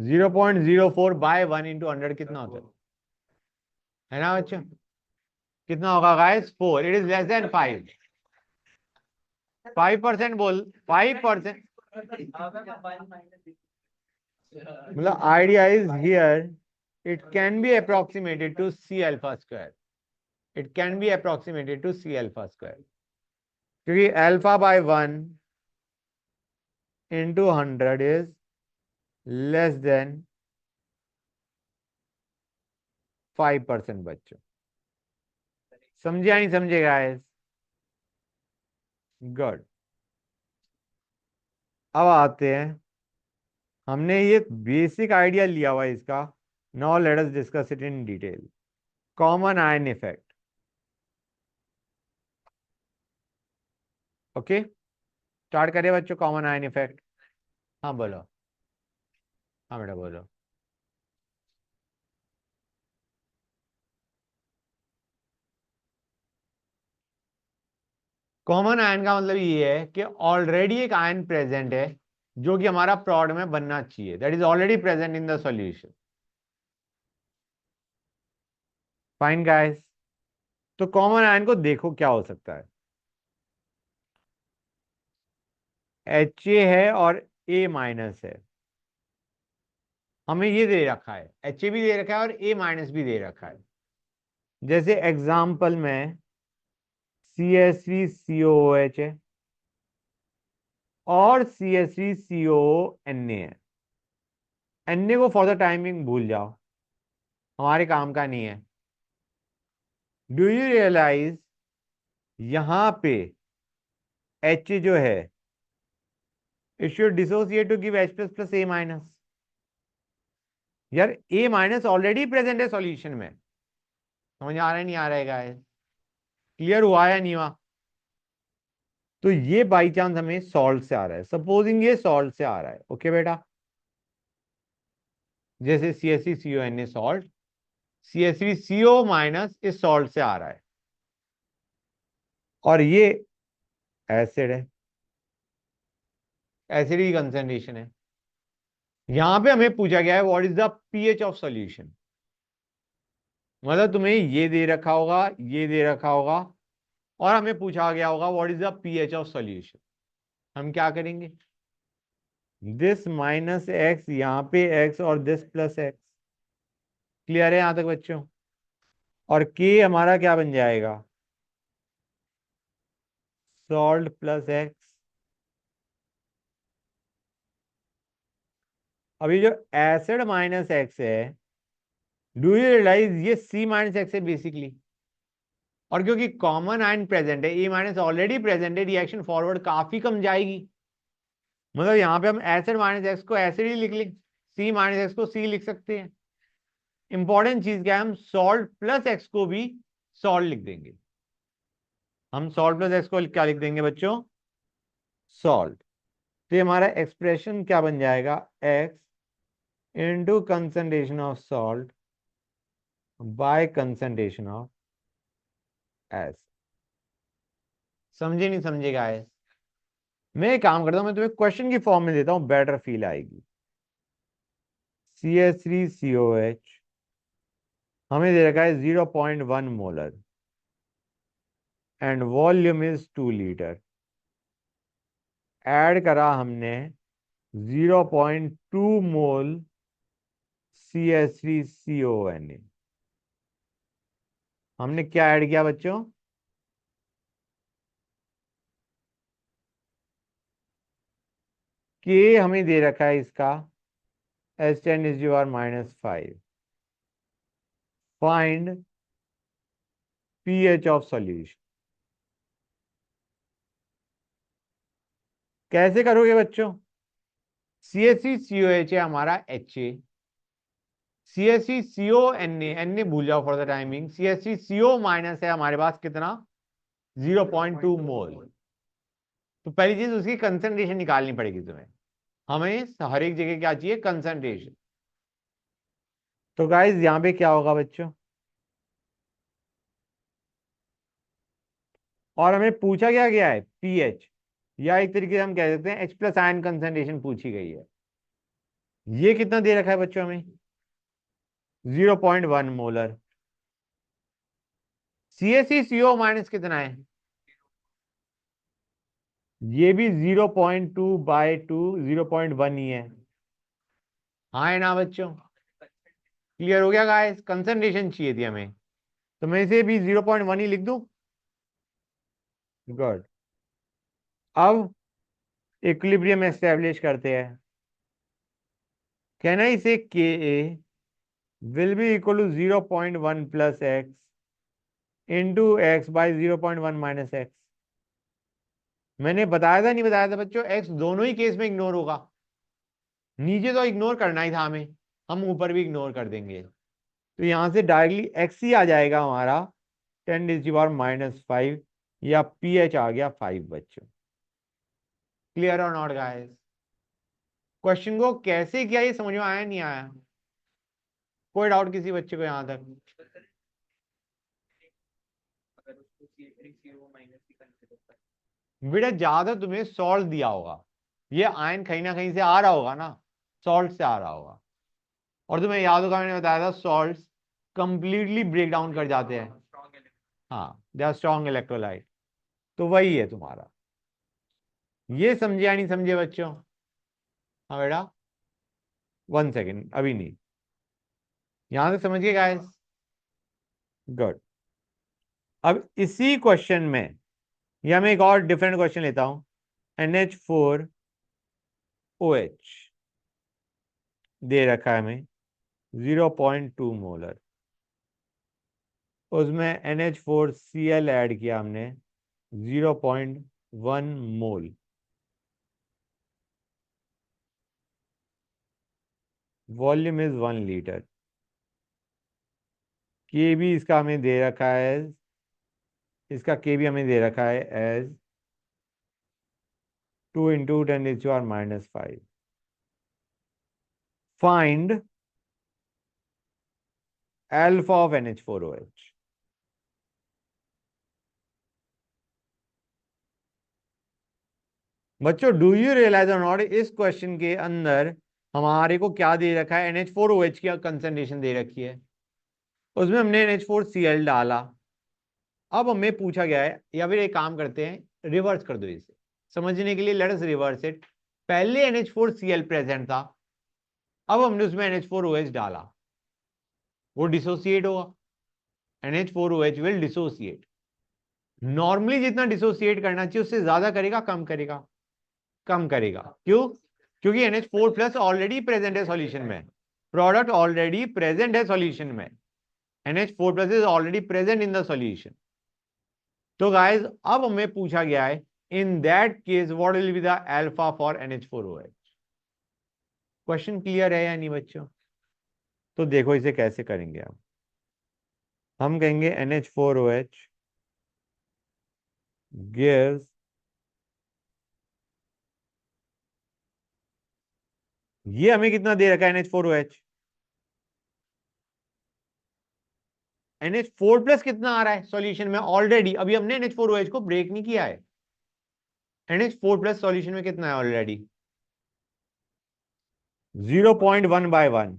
0.04 बाय 1 इंटू 100 कितना होता है ना बच्चों? कितना होगा guys? 4। It is less than 5। 5% बोल, 5%। मतलब idea is here, it can be approximated to C alpha square. It can be approximated to C alpha square. क्योंकि alpha by 1 into 100 is less than 5% बच्चों। समझे या नहीं समझे गाइस? गुड। अब आते हैं, हमने ये बेसिक आइडिया लिया हुआ है इसका। Now let us discuss it in detail. Common ion effect. Okay, start करिए बच्चों। Common ion effect. हाँ बोलो। हाँ बेटा बोलो। कॉमन आयन का मतलब ये है कि ऑलरेडी एक आयन प्रेजेंट है जो कि हमारा प्रोडक्ट में बनना चाहिए, that is already present in the solution. Fine guys. तो कॉमन आयन को देखो क्या हो सकता है। एच ए है और ए माइनस है। हमें ये दे रखा है, एच ए भी दे रखा है और ए माइनस भी दे रखा है। जैसे एग्जाम्पल में CH3COOH है और CH3CONA है। Na को फॉर द टाइमिंग भूल जाओ, हमारे काम का नहीं है। डू यू रियलाइज यहां पे H जो है it should dissociate to give H plus plus A minus. यार A माइनस ऑलरेडी प्रेजेंट है सॉल्यूशन में। समझ आ रहा है नहीं आ रहा है गाइस? क्लियर हुआ या नहीं हुआ? तो ये बाई चांस हमें सॉल्ट से आ रहा है, सपोजिंग ये सॉल्ट से आ रहा है। ओके बेटा, जैसे CH3CONA सॉल्ट, CH3CO माइनस इस सॉल्ट से आ रहा है और ये एसिड है, एसिड की कंसंट्रेशन है। यहां पे हमें पूछा गया है what is the pH of solution. मतलब तुम्हें ये दे रखा होगा, ये दे रखा होगा और हमें पूछा गया होगा what is the pH of solution. हम क्या करेंगे? दिस माइनस एक्स, यहाँ पे एक्स और दिस प्लस एक्स। क्लियर है यहां तक बच्चों? और के हमारा क्या बन जाएगा? Salt plus x. अभी जो एसिड माइनस एक्स है, डू यू रियलाइज ये सी माइनस एक्स है बेसिकली। और क्योंकि कॉमन आयन प्रेजेंट है, ए माइनस ऑलरेडी प्रेजेंट है, रिएक्शन फॉरवर्ड काफी कम जाएगी। मतलब यहाँ पे हम एसिड माइनस एक्स को एसिड ही लिख लें, सी माइनस एक्स को सी लिख सकते हैं। इंपॉर्टेंट चीज क्या है, हम सॉल्ट प्लस एक्स को भी सॉल्ट लिख देंगे। हम सॉल्ट प्लस एक्स को क्या लिख देंगे बच्चों? सॉल्ट। तो ये हमारा एक्सप्रेशन क्या बन जाएगा? X into concentration of salt by concentration of S. समझे नहीं समझे गाइस? मैं एक काम करता हूं, मैं तुम्हें क्वेश्चन की फॉर्म में देता हूं, बेटर फील आएगी। CH3COH हमें दे रखा है 0.1 molar and volume is 2 litre. Add करा हमने 0.2 मोल CH3CONA। हमने क्या ऐड किया बच्चों? के हमें दे रखा है इसका H10⁻⁵। Find pH of solution. कैसे करोगे बच्चों? CH3COH है हमारा HA, CH3CONA, Na भूल जाओ for the timing, CH3CO minus है हमारे पास कितना, 0.2 मोल। तो पहली चीज उसकी कंसंट्रेशन निकालनी पड़ेगी तुम्हें, हमें हर एक जगह क्या चाहिए, कंसंट्रेशन। तो गाइस यहाँ पे क्या होगा बच्चों, और हमें पूछा क्या गया है, पीएच, या एक तरीके से हम कह सकते हैं H+ आयन कंसंट्रेशन पूछी गई है। ये कितना दे रखा है बच्चों हमें, 0.1 मोलर। CaCO माइनस कितना है, ये भी 0.2/2, 0.1 ही है। हाँ है ना बच्चों, क्लियर हो गया गाइस, कंसंट्रेशन चाहिए थी हमें, तो मैं इसे भी 0.1 ही लिख दूं। गुड। अब इक्विलिब्रियम एस्टेब्लिश करते हैं। कैन आई से Ka will be equal to 0.1 plus x into x by 0.1 minus x। मैंने बताया था नहीं बताया था बच्चों, x दोनों ही केस में इग्नोर होगा, नीचे तो इग्नोर करना ही था हमें, हम ऊपर भी इग्नोर कर देंगे, तो यहां से डायरेक्टली x ही आ जाएगा हमारा 10⁻⁻5, या pH आ गया 5 बच्चों। क्लियर और नॉट गाइस, क्वेश्चन को कैसे किया ये समझ में आया नहीं आया, कोई डाउट किसी बच्चे को यहां तक? अगर उसको CH3CO माइनस की कंसीडर करें। बेटा ज्यादा तुम्हें सॉल्ट दिया होगा, ये आयन कहीं ना कहीं से आ रहा होगा ना, सॉल्ट से आ रहा होगा, और तुम्हें याद होगा मैंने बताया था सॉल्ट कंप्लीटली ब्रेक डाउन कर जाते हैं, हाँ दे आर स्ट्रॉन्ग इलेक्ट्रोलाइट, तो वही है तुम्हारा। ये समझे या नहीं समझे बच्चों? हाँ बेटा, 1 सेकेंड, अभी नहीं, यहां से समझिए गाइस। गुड। अब इसी क्वेश्चन में, या मैं एक और डिफरेंट क्वेश्चन लेता हूं, NH4OH दे रखा है हमें 0.2 मोलर, उसमें NH4Cl ऐड किया हमने 0.1 मोल, वॉल्यूम इज 1 लीटर, के भी इसका हमें दे रखा है, इसका के भी हमें दे रखा है as 2 × 10⁻⁵। Find alpha of NH4OH। बच्चों डू यू रियलाइज और नॉट, इस क्वेश्चन के अंदर हमारे को क्या दे रखा है, NH4OH की कंसंट्रेशन दे रखी है, उसमें हमने NH4Cl डाला। अब हमें पूछा गया है, या फिर एक काम करते हैं रिवर्स कर दो इसे समझने के लिए, लेट अस रिवर्स इट। पहले NH4Cl प्रेजेंट था, अब हमने उसमें NH4OH डाला, वो डिसोसिएट होगा, NH4OH विल डिसोसिएट। नॉर्मली जितना डिसोसिएट करना चाहिए उससे ज्यादा करेगा, कम करेगा, कम करेगा, क्यों? क्योंकि NH4+ ऑलरेडी प्रेजेंट है सॉल्यूशन में, प्रोडक्ट ऑलरेडी प्रेजेंट है सॉल्यूशन में, NH4+ is already present in the solution. तो गाइस अब हमें पूछा गया है, in that case what will be the alpha for NH4OH। Question clear है या नहीं बच्चों? तो देखो इसे कैसे करेंगे, अब हम कहेंगे NH4OH gives, ये हमें कितना दे रखा है NH4OH, NH4+ कितना आ रहा है सॉल्यूशन में ऑलरेडी, अभी हमने NH4OH को ब्रेक नहीं किया है, NH4+ सॉल्यूशन में कितना है ऑलरेडी, 0.1/1,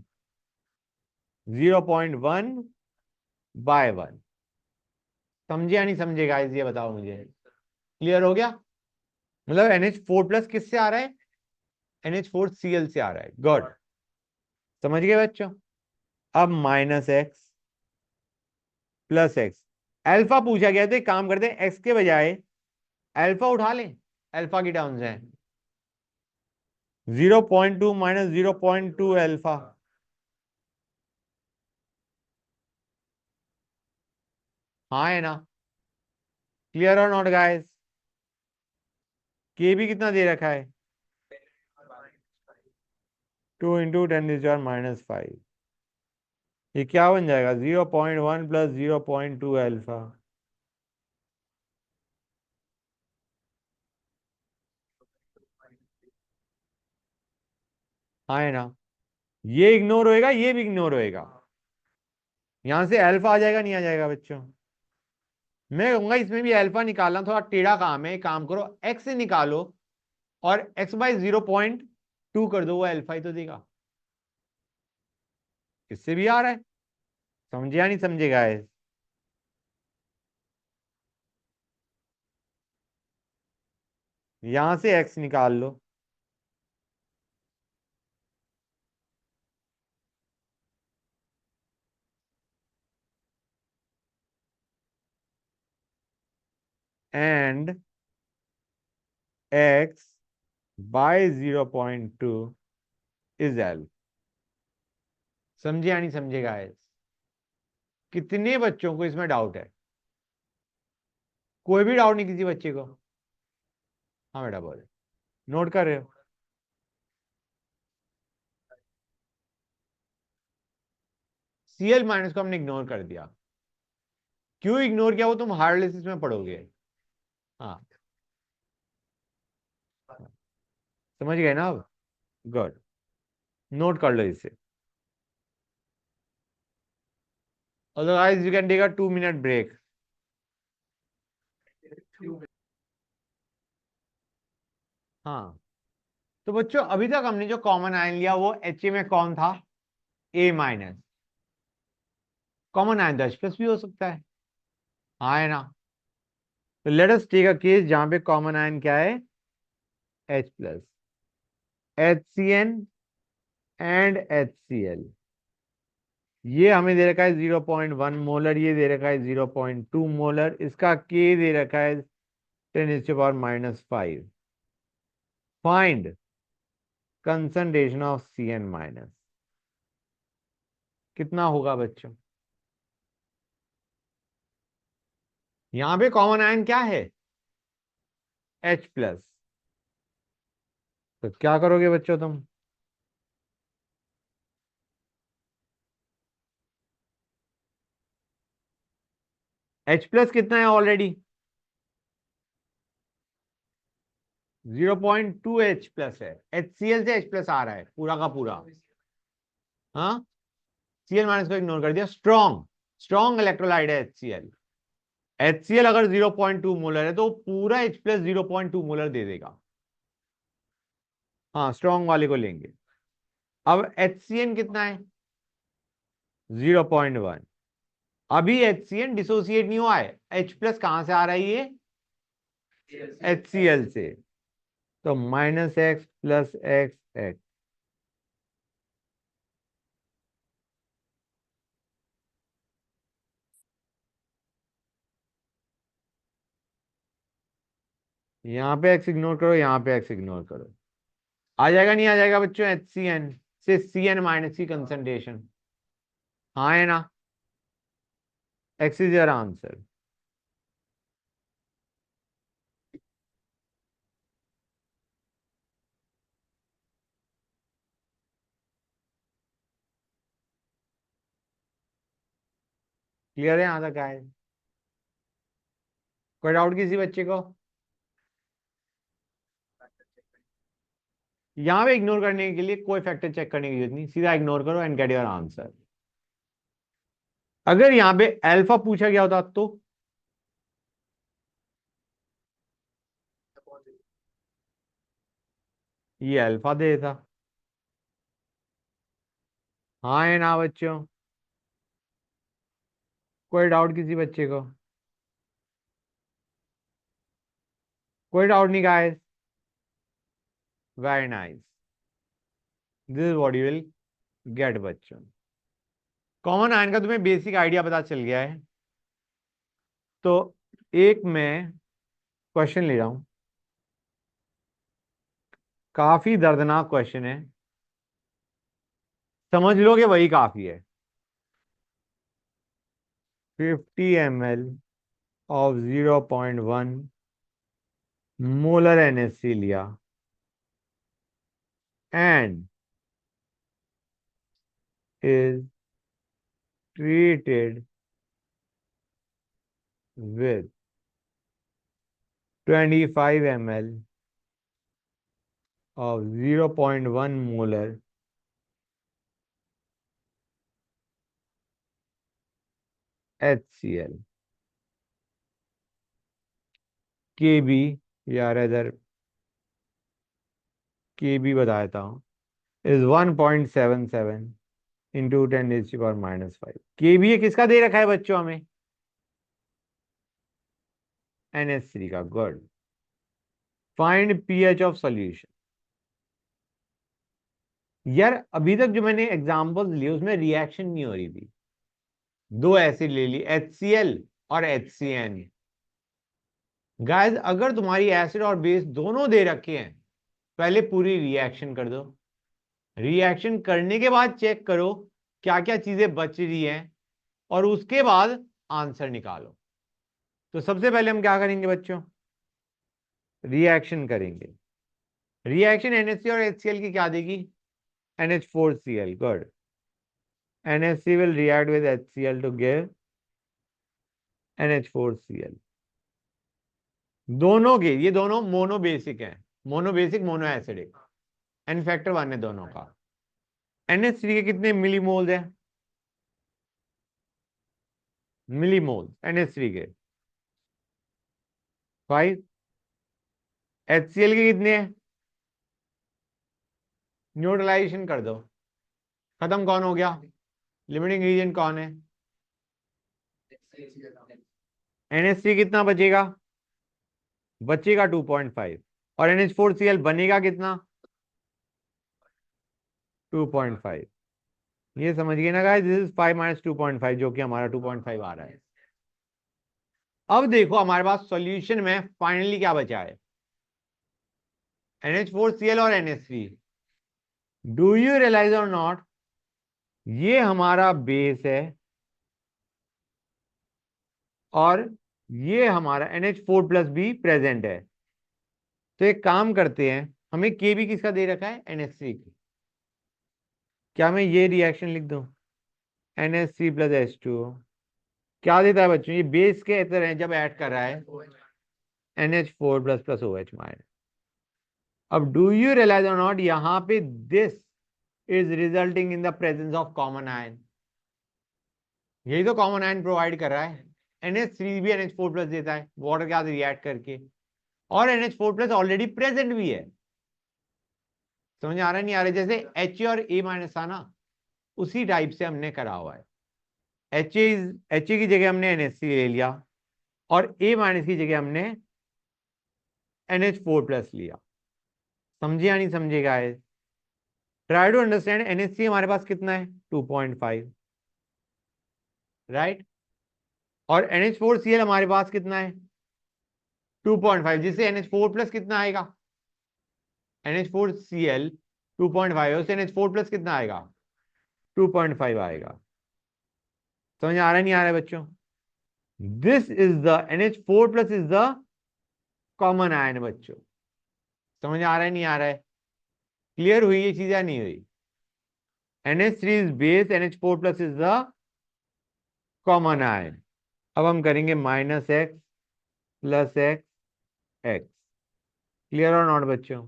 0.1/1। समझे या नहीं समझे गाइस, ये बताओ मुझे, क्लियर हो गया? मतलब NH4+ किससे आ रहा है, NH4Cl से आ रहा है। गुड, समझ गए बच्चों? अब -x + x, अल्फा पूछा गया, तो एक काम करते हैं x के बजाय अल्फा उठा लें, अल्फा की टर्म्स है 0.2 - 0.2 अल्फा। हाँ है ना, क्लियर और नॉट गाइस? के भी कितना दे रखा है, 2 इंटू 10⁻⁵। ये क्या बन जाएगा? 0.1 प्लस 0.2 अल्फा। हाँ है ना? ये इग्नोर होएगा, ये भी इग्नोर होएगा। यहां से अल्फा आ जाएगा, नहीं आ जाएगा बच्चों? मैं कहूंगा इसमें भी अल्फा निकालना थोड़ा टेढ़ा काम है। एक काम करो, एक्स से निकालो और एक्स बाई 0.2 कर दो, वो अल्फा ही तो देगा। इससे भी आ रहा है। समझे या नहीं समझेगा? यहां से एक्स निकाल लो, and X by 0.2 is L. समझे या नहीं समझेगा? कितने बच्चों को इसमें डाउट है? कोई भी डाउट नहीं किसी बच्चे को? हाँ बेटा बोले। नोट कर रहे हो? सीएल माइनस को हमने इग्नोर कर दिया। क्यों इग्नोर किया वो तुम हार्डलेसिस में पढ़ोगे। हाँ, समझ गए ना अब? गुड। नोट कर लो इसे। Otherwise you can take a 2 minute break. हाँ, तो बच्चों अभी तक हमने जो कॉमन आयन लिया वो एच ए में कौन था? A minus. कॉमन आयन तो एच प्लस भी हो सकता है। हाँ है ना? तो let us take a case जहां पे कॉमन आयन क्या है? H plus, H C N and H C L. ये हमें दे रखा है 0.1 मोलर, ये दे रखा है 0.2 मोलर, इसका के दे रखा है 10⁻⁵ find concentration of C N minus. कितना होगा बच्चों? यहां पे कॉमन आयन क्या है? H plus. तो क्या करोगे बच्चों तुम? एच प्लस कितना है ऑलरेडी? 0.2 एच प्लस है। एच सी एल से एच प्लस आ रहा है पूरा का पूरा। हाँ, सीएल माइनस को इग्नोर कर दिया। स्ट्रॉन्ग, स्ट्रॉन्ग इलेक्ट्रोलाइट है H C L. H C L अगर 0.2 मोलर है तो पूरा एच प्लस 0.2 मोलर दे देगा। हाँ, स्ट्रॉन्ग वाले को लेंगे। अब एच सी एन कितना है? 0.1। अभी एच सी एन डिसोसिएट नहीं हुआ है। एच प्लस कहां से आ रहा है ये? एच सी एल से। तो minus x plus x x. यहां पे एक्स इग्नोर करो, यहां पे एक्स इग्नोर करो। आ जाएगा नहीं आ जाएगा बच्चों? एच सी एन से सी एन माइनस की कंसंट्रेशन। हाँ है ना? X is your answer. Clear है यहां तक? आए? कोई डाउट किसी बच्चे को? यहां पे इग्नोर करने के लिए कोई फैक्टर चेक करने की जरूरत नहीं, सीधा इग्नोर करो एंड गेट योर आंसर। अगर यहां पे अल्फा पूछा गया होता तो? ये अल्फा दे था। हाँ है ना बच्चों? कोई डाउट किसी बच्चे को? कोई डाउट नहीं guys? Very nice. This is what you will get बच्चों। कॉमन आयन का तुम्हें बेसिक आइडिया पता चल गया है। तो एक मैं क्वेश्चन ले रहा हूं, काफी दर्दनाक क्वेश्चन है। समझ लो कि वही काफी है। 50 ml of 0.1 molar NaCl लिया and is treated with 25 ml of 0.1 molar HCl. KB या रेदर KB बता देता हूँ is 1.77 इंटू 10⁻⁻5। KB किसका दे रखा है बच्चों हमें? NH3 का। Good. Find pH of solution. यार अभी तक जो मैंने एग्जांपल्स लिए उसमें रिएक्शन नहीं हो रही थी। दो एसिड ले ली, HCl और HCN। गाइस अगर तुम्हारी एसिड और बेस दोनों दे रखे हैं, पहले पूरी रिएक्शन कर दो। रिएक्शन करने के बाद चेक करो क्या क्या चीजें बच रही हैं और उसके बाद आंसर निकालो। तो सबसे पहले हम क्या करेंगे बच्चों? रिएक्शन करेंगे। रिएक्शन NH3 और HCl की क्या देगी? NH4Cl। Good. NH3 will react with HCl to give NH4Cl। दोनों के ये दोनों मोनो बेसिक हैं, monobasic monoacidic. N factor 1 है दोनों का। NH3 के कितने मिलीमोल्स है? मिलीमोल NH3 के 5। HCl के कितने हैं? न्यूट्रलाइजेशन कर दो, खत्म। कौन हो गया? लिमिटिंग रीजन कौन है? NH3 कितना बचेगा? बचेगा 2.5। और NH4Cl बनेगा कितना? 2.5। ये समझ गए ना गाइस? दिस इज 5 माइनस 2.5 जो कि हमारा 2.5 आ रहा है। अब देखो हमारे पास सॉल्यूशन में फाइनली क्या बचा है? NH4Cl और NH3। डू यू रियलाइज और नॉट, ये हमारा बेस है और ये हमारा NH4 प्लस भी प्रेजेंट है। तो एक काम करते हैं, हमें KB किसका दे रखा है? NH3 की। क्या मैं ये रिएक्शन लिख दूं? NH3 प्लस H2O क्या देता है बच्चों? ये बेस के तरह है जब ऐड कर रहा है NH4 plus plus OH minus. अब डू यू रियलाइज और नॉट, यहां पे this is resulting in the presence of common ion. यही तो कॉमन आयन प्रोवाइड कर रहा है। NH3 भी NH4 प्लस देता है वाटर के साथ रिएक्ट करके, और NH4 प्लस ऑलरेडी प्रेजेंट भी है। समझ आ रहा नहीं आ रहा? जैसे H और A माइनस था ना, उसी टाइप से हमने करा हुआ है। HA की जगह हमने NH3 ले लिया और A माइनस की जगह हमने NH4 प्लस लिया। समझे या नहीं समझे guys? Try to understand. NH3 हमारे पास कितना है? 2.5, राइट। और NH4Cl हमारे पास कितना है? 2.5, जिससे NH4 प्लस कितना आएगा? NH4Cl 2.5 है, उससे NH4 प्लस कितना आएगा? 2.5 आएगा। समझ आ रहा है नहीं आ रहा है बच्चों? This is the NH4 plus is the common ion बच्चों। समझ आ रहा है नहीं आ रहा है? क्लियर हुई ये चीज या नहीं हुई? NH3 is base, NH4 plus is the common ion. अब हम करेंगे -x प्लस x। क्लियर और नॉट बच्चों?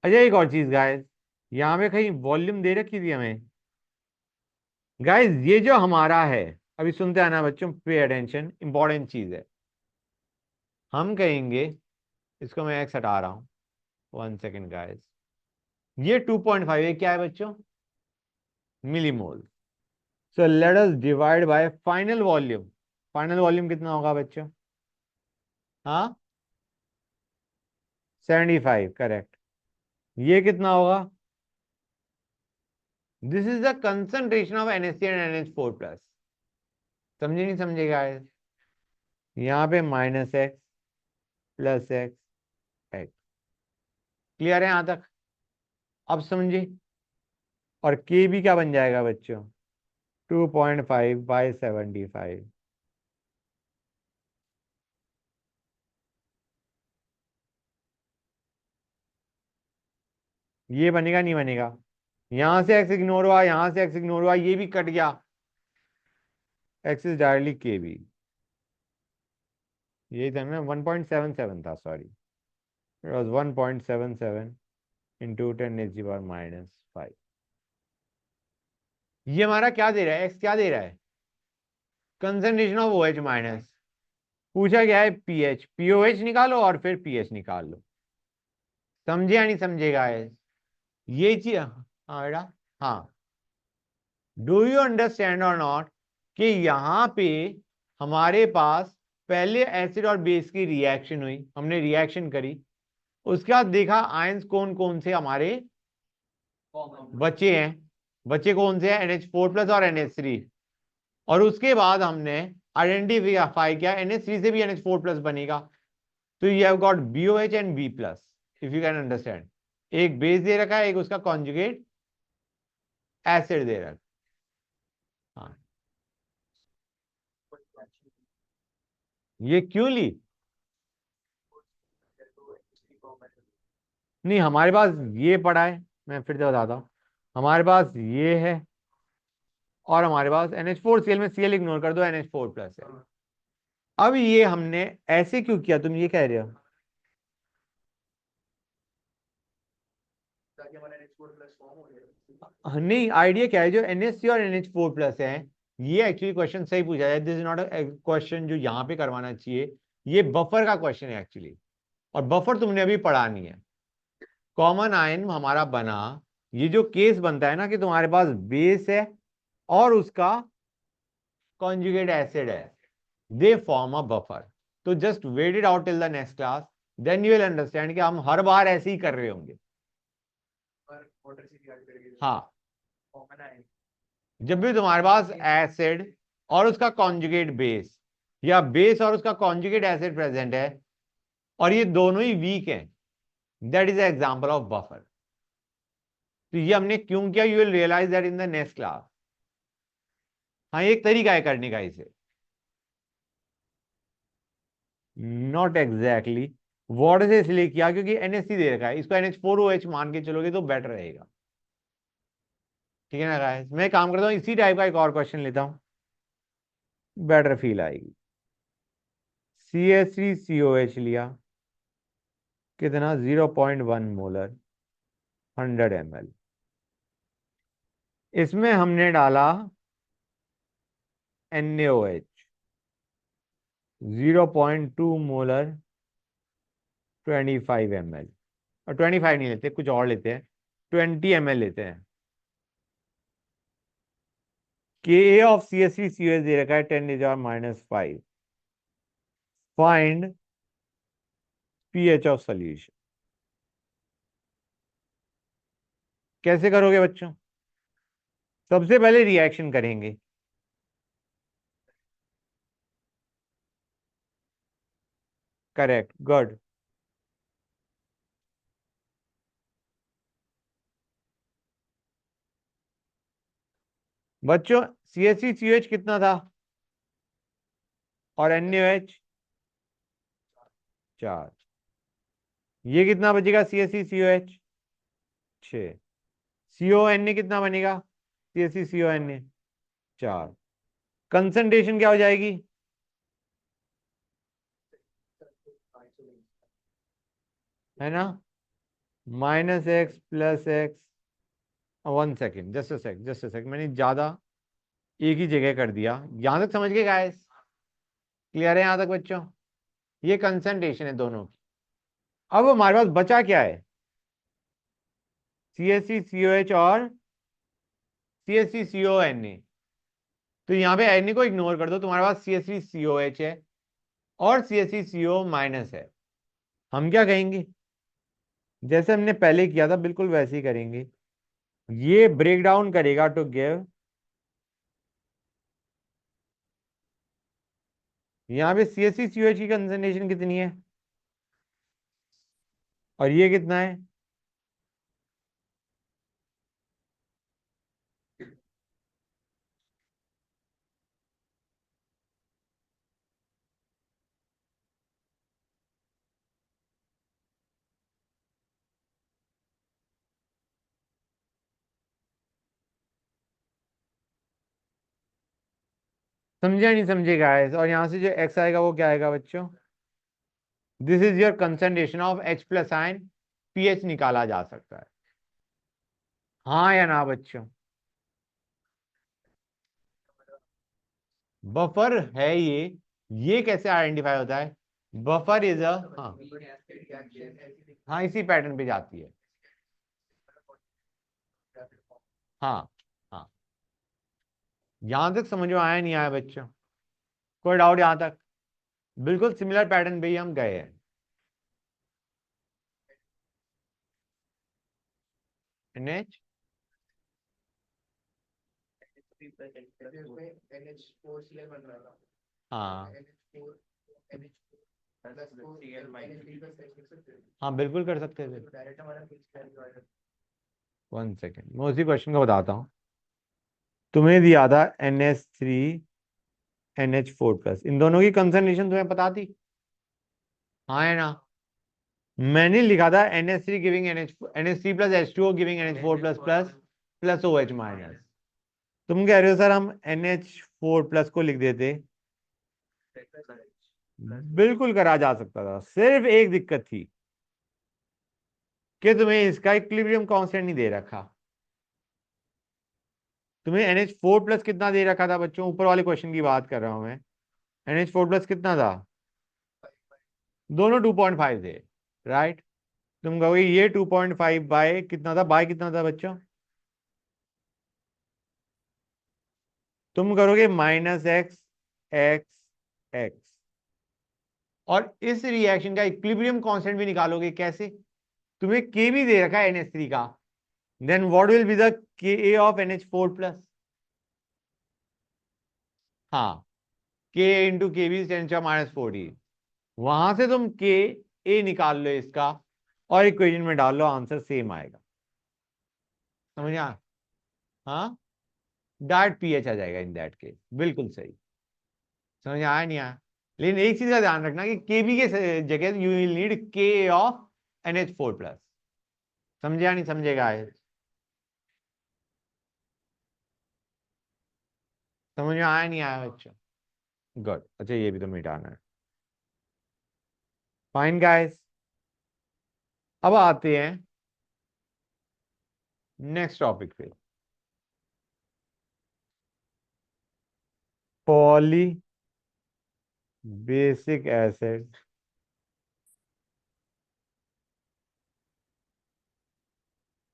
अच्छा एक और चीज गाइस, यहाँ पे कहीं वॉल्यूम दे रखी थी हमें। गाइस ये जो हमारा है, अभी सुनते आना बच्चों, पे अटेंशन, इंपॉर्टेंट चीज है। हम कहेंगे, इसको मैं x हटा रहा हूं, 1 सेकेंड गाइस। ये 2.5 है, क्या है बच्चों? Millimole. So let us divide by final volume. Final volume कितना होगा बच्चों? हाँ 75, करेक्ट। ये कितना होगा? This is the concentration of NH3 and NH4 plus. समझे नहीं समझे गाइस? यहाँ पे -x प्लस x। क्लियर है यहां तक? अब समझे? और के भी क्या बन जाएगा बच्चों? 2.5/75। ये बनेगा नहीं बनेगा? यहां से एक्स इग्नोर हुआ, यहां से एक्स इग्नोर हुआ, ये भी कट गया, एक्स इज डायरेक्टली के बी। यही था ना, 1.77 था, सॉरी, इट वॉज 1.77 इंटू 10⁻⁻⁵। ये हमारा क्या दे रहा है, एक्स क्या दे रहा है, concentration of O H minus. पूछा गया है पीएच, पीओएच निकालो और फिर पीएच निकाल लो। समझे या नहीं समझेगा है ये चीज? हाँ बेटा, हाँ। डू यू अंडरस्टैंड और नॉट कि यहाँ पे हमारे पास पहले एसिड और बेस की रिएक्शन हुई, हमने रिएक्शन करी, उसके बाद देखा आयंस कौन कौन से हमारे बचे हैं, बचे कौन से हैं, NH4+ और NH3। और उसके बाद हमने आइडेंटिफाई किया NH3 से भी NH4+ बनेगा। तो you have got BOH and B+, if you can understand. एक बेस दे रखा है, एक उसका कॉन्जुगेट एसिड दे रखा। हाँ, ये क्यों ली? नहीं, हमारे पास ये पड़ा है, मैं फिर से बताता हूँ। हमारे पास ये है और हमारे पास NH4Cl में Cl इग्नोर कर दो, NH4+ है। अब ये हमने ऐसे क्यों किया, तुम ये कह रहे हो? नहीं, आइडिया क्या है, जो NH3 और NH4+ है, ये एक्चुअली क्वेश्चन सही पूछा है, this is not a question जो यहाँ पे करवाना चाहिए। ये बफर का क्वेश्चन है एक्चुअली, और बफर तुमने अभी पढ़ा नहीं है। कॉमन आयन हमारा बना, ये जो केस बनता है ना कि तुम्हारे पास बेस है और उसका कॉन्जुगेट एसिड है, दे फॉर्म अ बफर। तो just wait it out till the next class, then you will understand कि हम हर बार ऐसे ही कर रहे होंगे। हाँ, जब भी तुम्हारे पास एसिड और उसका कॉन्जुगेट बेस, या बेस और उसका कॉन्जुगेट एसिड प्रेजेंट है, और ये दोनों ही वीक हैं, that is example of buffer. तो ये हमने क्यों किया, you will realise that in the next class. हाँ, एक तरीका है करने का इसे। नॉट एग्जैक्टली, वाटर से इसलिए किया क्योंकि NH3 दे रखा है, इसको NH4OH मान के चलोगे तो बेटर रहेगा। ठीक है ना गाइस? मैं काम करता हूँ, इसी टाइप का एक और क्वेश्चन लेता हूँ, बेटर फील आएगी। CH3COH लिया, कितना, 0.1 मोलर, 100 ml। इसमें हमने डाला NaOH, 0.2 मोलर, 25 ml। और 25 नहीं लेते, कुछ और लेते हैं, 20 ml लेते हैं। Ka ऑफ CH3COH दे रखा है 10⁻⁻⁵। Find pH of solution. कैसे करोगे बच्चों? सबसे पहले रिएक्शन करेंगे। Correct, good. बच्चों, CH3COH कितना था और NaOH 4। ये कितना बचेगा, CH3COH 6। CONA कितना बनेगा, CH3CONA 4। कंसंट्रेशन क्या हो जाएगी, है ना, -x + x। 1 second, just a sec, मैंने ज्यादा एक ही जगह कर दिया। यहां तक समझ गए गाइस? क्लियर है यहां तक बच्चों? ये कंसंट्रेशन है दोनों की। अब हमारे पास बचा क्या है, CH3COH और CH3CONA। तो यहाँ पे Na को इग्नोर कर दो, तुम्हारे पास CH3COH है और CH3CO- है। हम क्या कहेंगे, जैसे हमने पहले किया था बिल्कुल वैसे ही करेंगे। ये ब्रेक डाउन करेगा टू गिव, यहाँ पे CH3COH की कंसंट्रेशन कितनी है और ये कितना है, समझे नहीं समझे गाइस? और यहाँ से जो x आएगा वो क्या आएगा बच्चों? This is your concentration of H plus ion, pH निकाला जा सकता है, हाँ या ना बच्चों? बफर है ये कैसे आइडेंटिफाई होता है? बफर इज अ, हाँ हाँ, इसी पैटर्न पे जाती है, हाँ हाँ। यहां तक समझ में आया नहीं आया बच्चों? कोई डाउट यहां तक? बिल्कुल सिमिलर पैटर्न पे ही हम गए हैं। NH, हाँ हाँ बिल्कुल कर सकते थे। 1 सेकेंड, मैं उसी क्वेश्चन को बताता हूँ। तुम्हें दिया था NH3 NH4 प्लस, इन दोनों की कंसंट्रेशन तुम्हें पता थी, हाँ है ना? मैंने लिखा था NH3 giving NH3 plus H2O giving NH4 plus plus plus OH minus. तुम कह रहे हो सर हम NH4 प्लस को लिख देते, बिल्कुल करा जा सकता था, सिर्फ एक दिक्कत थी कि तुम्हें इसका इक्विलिब्रियम कांस्टेंट नहीं दे रखा। तुम्हें NH4 प्लस कितना दे रखा था बच्चों? ऊपर वाले क्वेश्चन की बात कर रहा हूं मैं। NH4 प्लस कितना था? दोनों 2.5 थे, राइट? तुम कहोगे ये 2.5 बाय कितना था, बाय कितना था बच्चों? तुम करोगे -x x x, और इस रिएक्शन का इक्विलिब्रियम कांस्टेंट भी निकालोगे कैसे? तुम्हें के भी दे रखा है NH3 का, then what will be the Ka of NH4 plus? हाँ, K इंटू के बी -14, वहां से तुम के ए निकाल लो इसका, और इक्वेशन में डाल लो, आंसर सेम आएगा। समझ आ? हाँ, डायरेक्ट पीएच आ जाएगा इन दैट केस, बिल्कुल सही। समझ आया नहीं आया? लेकिन एक चीज का ध्यान रखना कि केबी के जगह यू विल नीड के ऑफ NH4 प्लस। समझे या नहीं समझेगा? समझ में आया नहीं आया बच्चों? गुड, अच्छा ये भी तो मिटाना है। फाइन गाइस, अब आते हैं नेक्स्ट टॉपिक पे, पॉली बेसिक एसिड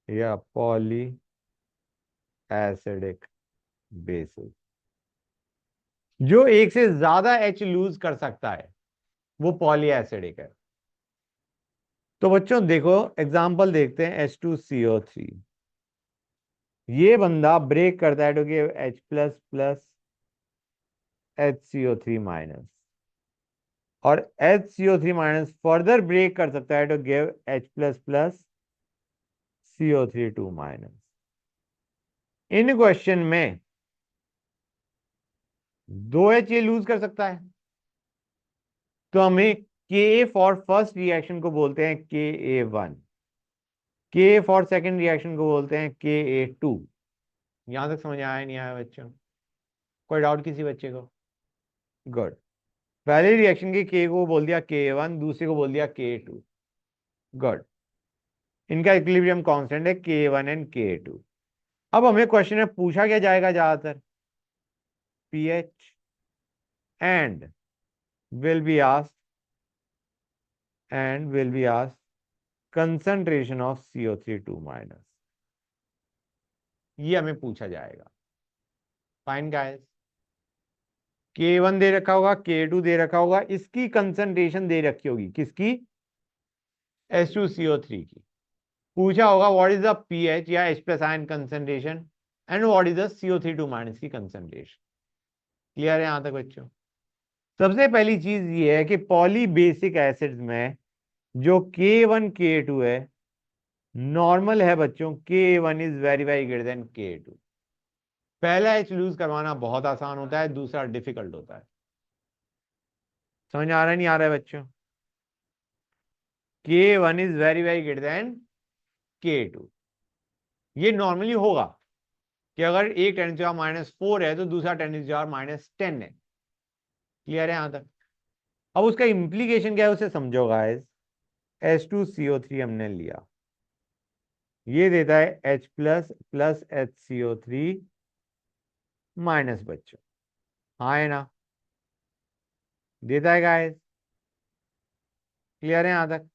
या पॉली एसिडिक बेसिस, जो एक से ज्यादा H लूज कर सकता है, वो पॉली एसिडिक है। तो बच्चों देखो एग्जांपल देखते हैं, H2CO3, ये बंदा ब्रेक करता है to give H plus plus HCO3 minus, और HCO3 माइनस फर्दर ब्रेक कर सकता है to give H plus plus CO3 2 minus. इन क्वेश्चन में 2H ये लूज कर सकता है, तो हमें Ka फॉर फर्स्ट रिएक्शन को बोलते हैं Ka1, Ka for second reaction को बोलते हैं Ka2। यहां तक समझ आया नहीं आया बच्चों? कोई डाउट किसी बच्चे को? गुड। पहले रिएक्शन के K को बोल दिया Ka1, दूसरे को बोल दिया Ka2। गुड। इनका इक्विलिब्रियम कांस्टेंट है K1 एंड Ka2। अब हमें क्वेश्चन में पूछा क्या जाएगा ज्यादातर? pH and will be asked concentration of CO3 2 minus, ये हमें पूछा जाएगा। फाइन गाइस, K1 दे रखा होगा, K2 दे रखा होगा, इसकी कंसंट्रेशन दे रखी होगी, किसकी? H2CO3 की। पूछा होगा व्हाट इज द पीएच या H plus ion concentration and what is the CO3 2 minus की कंसंट्रेशन। क्लियर है यहां तक बच्चों? सबसे पहली चीज ये है कि पॉली बेसिक एसिड्स में जो K1 K2 है, नॉर्मल है बच्चों, K1 is very very greater than K2। पहला H लूज करवाना बहुत आसान होता है, दूसरा डिफिकल्ट होता है। समझ आ रहा है नहीं आ रहा है बच्चों? K1 is very very greater than K2, ये नॉर्मली होगा, कि अगर एक 10⁻⁴ है तो दूसरा 10⁻⁻10 है। क्लियर है यहां तक? अब उसका इम्प्लीकेशन क्या है उसे समझो गाइस। H2CO3 हमने लिया, ये देता है H plus plus HCO3 minus, बच्चों हाँ है ना, देता है गाइस। क्लियर है यहां तक?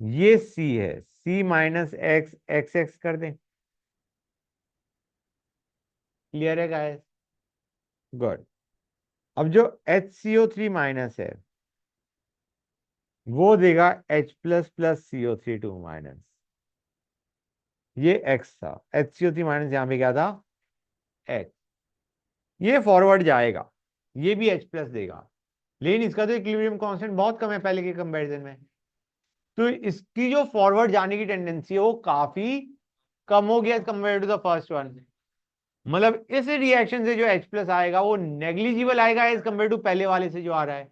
ये C है, C minus X X x कर दें। क्लियर है गाइस? गुड। अब जो HCO3 माइनस है वो देगा H plus plus CO3 minus, ये X था। HCO3 माइनस यहां पे क्या था? X। ये फॉरवर्ड जाएगा, ये भी H प्लस देगा, लेकिन इसका तो इक्विलिब्रियम कांस्टेंट बहुत कम है पहले के कंपैरिजन में, तो इसकी जो फॉरवर्ड जाने की टेंडेंसी है वो काफी कम हो गया compare to the first one. मतलब इस रिएक्शन से जो H प्लस आएगा वो नेग्लिजिबल आएगा एज कंपेयर टू पहले वाले से जो आ रहा है।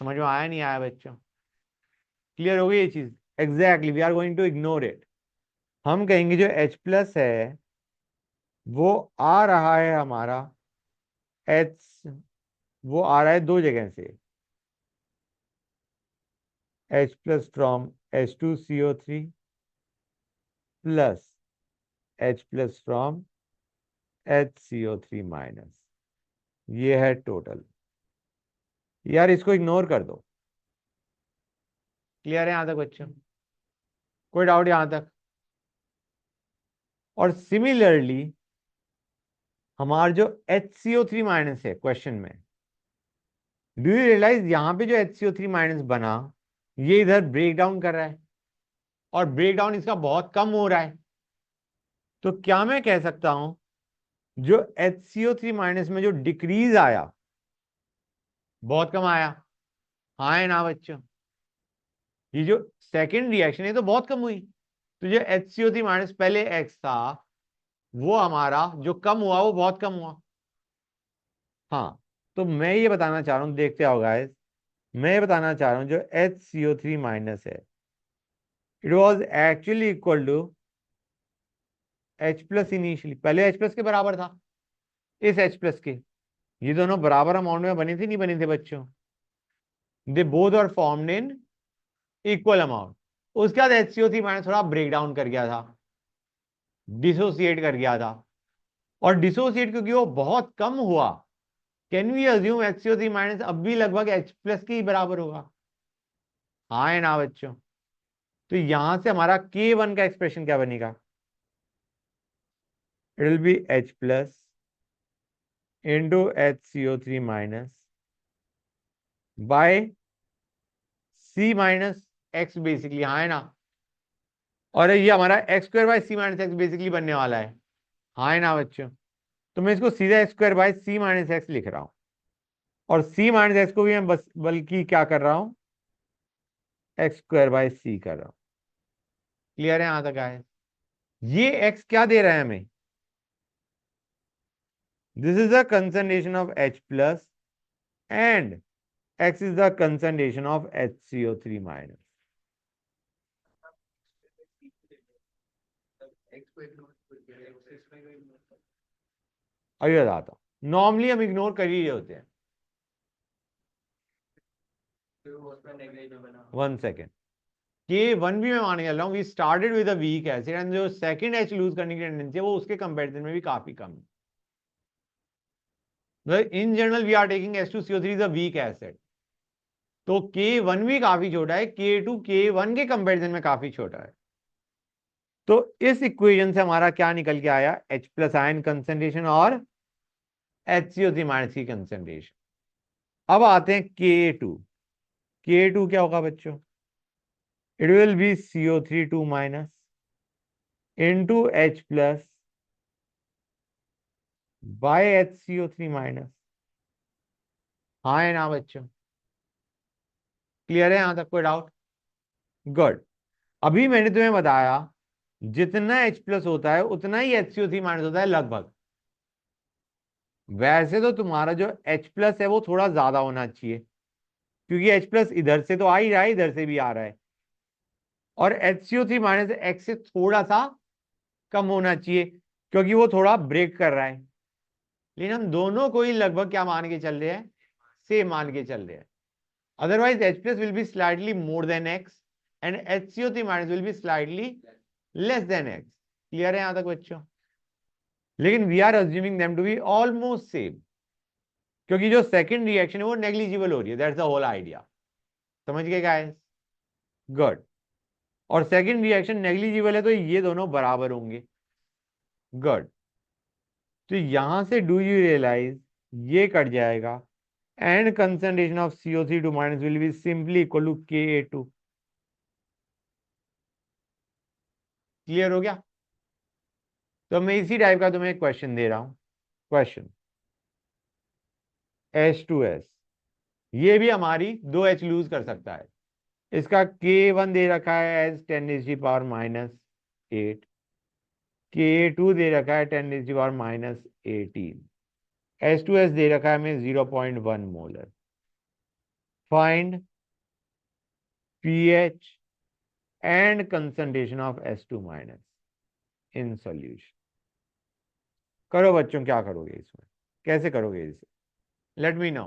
समझ में आया नहीं आया बच्चों? क्लियर हो गई ये चीज? Exactly, we are going to ignore it. हम कहेंगे जो H प्लस है वो आ रहा है हमारा H, वो आ रहा है दो जगह से, H plus from H2CO3 plus H plus from HCO3 minus, ये है टोटल। यार इसको इग्नोर कर दो। क्लियर है यहां तक बच्चों? कोई डाउट यहां तक? और सिमिलरली हमारा जो HCO3 माइनस है क्वेश्चन में, डू यू रियलाइज यहां पे जो HCO3 माइनस बना ये इधर ब्रेक डाउन कर रहा है और ब्रेक डाउन इसका बहुत कम हो रहा है। तो क्या मैं कह सकता हूं जो HCO3 माइनस में जो डिक्रीज आया बहुत कम आया? हाँ है ना बच्चों? ये जो सेकेंड रिएक्शन है तो बहुत कम हुई, तो जो HCO3 माइनस पहले X था वो हमारा जो कम हुआ वो बहुत कम हुआ। हाँ, तो मैं ये बताना चाह रहा हूँ, देखते आओ गाइस, मैं ये बताना चाह रहा हूँ जो HCO3 माइनस है it was actually equal to H plus initially, पहले H प्लस के बराबर था इस H प्लस के, ये दोनों बराबर अमाउंट में बने थे नहीं बने थे बच्चों? They both are formed in equal amount. उसके बाद HCO3 माइनस थोड़ा ब्रेक डाउन कर गया था, डिसोसिएट कर गया था, और डिसोसिएट क्योंकि वो बहुत कम हुआ, can we assume HCO3 minus अब भी लगभग H प्लस के ही बराबर होगा? हाँ है ना बच्चों? तो यहां से हमारा K1 का एक्सप्रेशन क्या बनेगा? It will be H plus into HCO3 minus by C minus X basically, हाँ है ना? और ये हमारा x² by C minus X basically बनने वाला है, हाँ है ना बच्चों? तो मैं इसको सीधा x² by C minus x लिख रहा हूं, और C माइनस एक्स को भी मैं बस बल्कि क्या कर रहा हूं, x² बाय C कर रहा हूं। क्लियर है यहां तक आए? ये x क्या दे रहा है हमें? This is the concentration of H plus and x is the concentration of HCO3 minus। अभी बताता हूं, नॉर्मली हम इग्नोर कर ही रहे होते हैं। वन सेकेंड, K1 भी मैं मानने चल रहा हूँ, we started with a weak acid and जो सेकंड H लूज करने की टेंडेंसी है वो उसके कंपैरिजन में भी काफी कम है। In general we are taking H2CO3 is a weak acid, तो K1 भी काफी छोटा है, K2 K1 के कंपैरिजन में काफी छोटा है। तो इस इक्वेशन से हमारा क्या निकल के आया? H प्लस आयन कंसेंट्रेशन और HCO3 माइनस की कंसेंट्रेशन। अब आते हैं K2। K2 क्या होगा बच्चों? It will B CO3 minus into H plus by HCO3 minus, हाँ है ना बच्चों? क्लियर है यहां तक? कोई डाउट? गुड। अभी मैंने तुम्हें बताया जितना H प्लस होता है उतना ही HCO3 माइनस होता है लगभग। वैसे तो तुम्हारा जो H प्लस है वो थोड़ा ज्यादा होना चाहिए, क्योंकि H प्लस इधर से तो आ ही रहा है, इधर से भी आ रहा है, और HCO3 माइनस X से थोड़ा सा कम होना चाहिए, क्योंकि वो थोड़ा ब्रेक कर रहा है, लेकिन हम दोनों को ही लगभग क्या मान के चल रहे हैं, सेम मान के चल रहे हैं। Otherwise H plus will be slightly more than X and HCO3 minus will be slightly less than X. Clear है यहां तक बच्चों? लेकिन we are assuming them to be almost same, क्योंकि जो सेकंड रिएक्शन है वो नेग्लिजिबल हो रही है, दैट्स द होल आइडिया। समझ गए गाइस? गुड। और सेकंड रिएक्शन नेग्लिजिबल है तो ये दोनों बराबर होंगे। गुड। तो यहां से डू यू रियलाइज ये कट जाएगा and concentration of CO3 minus will be simply equal to Ka2। क्लियर हो गया? तो मैं इसी टाइप का तुम्हें क्वेश्चन दे रहा हूं। क्वेश्चन H2S, ये भी हमारी 2H लूज कर सकता है। इसका K1 दे रखा है एज 10⁻⁻8, K2 दे रखा है 10⁻⁻18, H2S दे रखा है हमें 0.1 molar. Find pH and concentration of H2 minus in solution. करो बच्चों, क्या करोगे इसमें, कैसे करोगे इसे, लेट मी नो।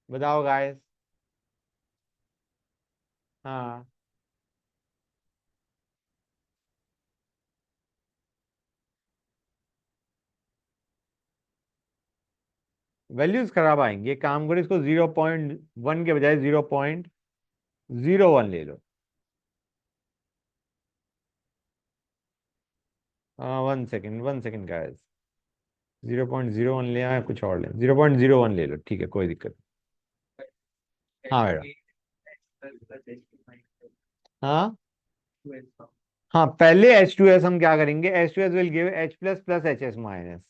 बताओ गाइस। हाँ, वैल्यूज खराब आएंगे, काम करो इसको 0.1 के बजाय 0.01 ले लो। हाँ, 1 सेकेंड 1 सेकेंड गाइस, 0.01 ले आए, कुछ और ले, 0.01 ले लो, ठीक है, कोई दिक्कत नहीं। हाँ मैडम। हाँ हाँ, पहले H2S हम क्या करेंगे, H2S will give H plus plus HS minus.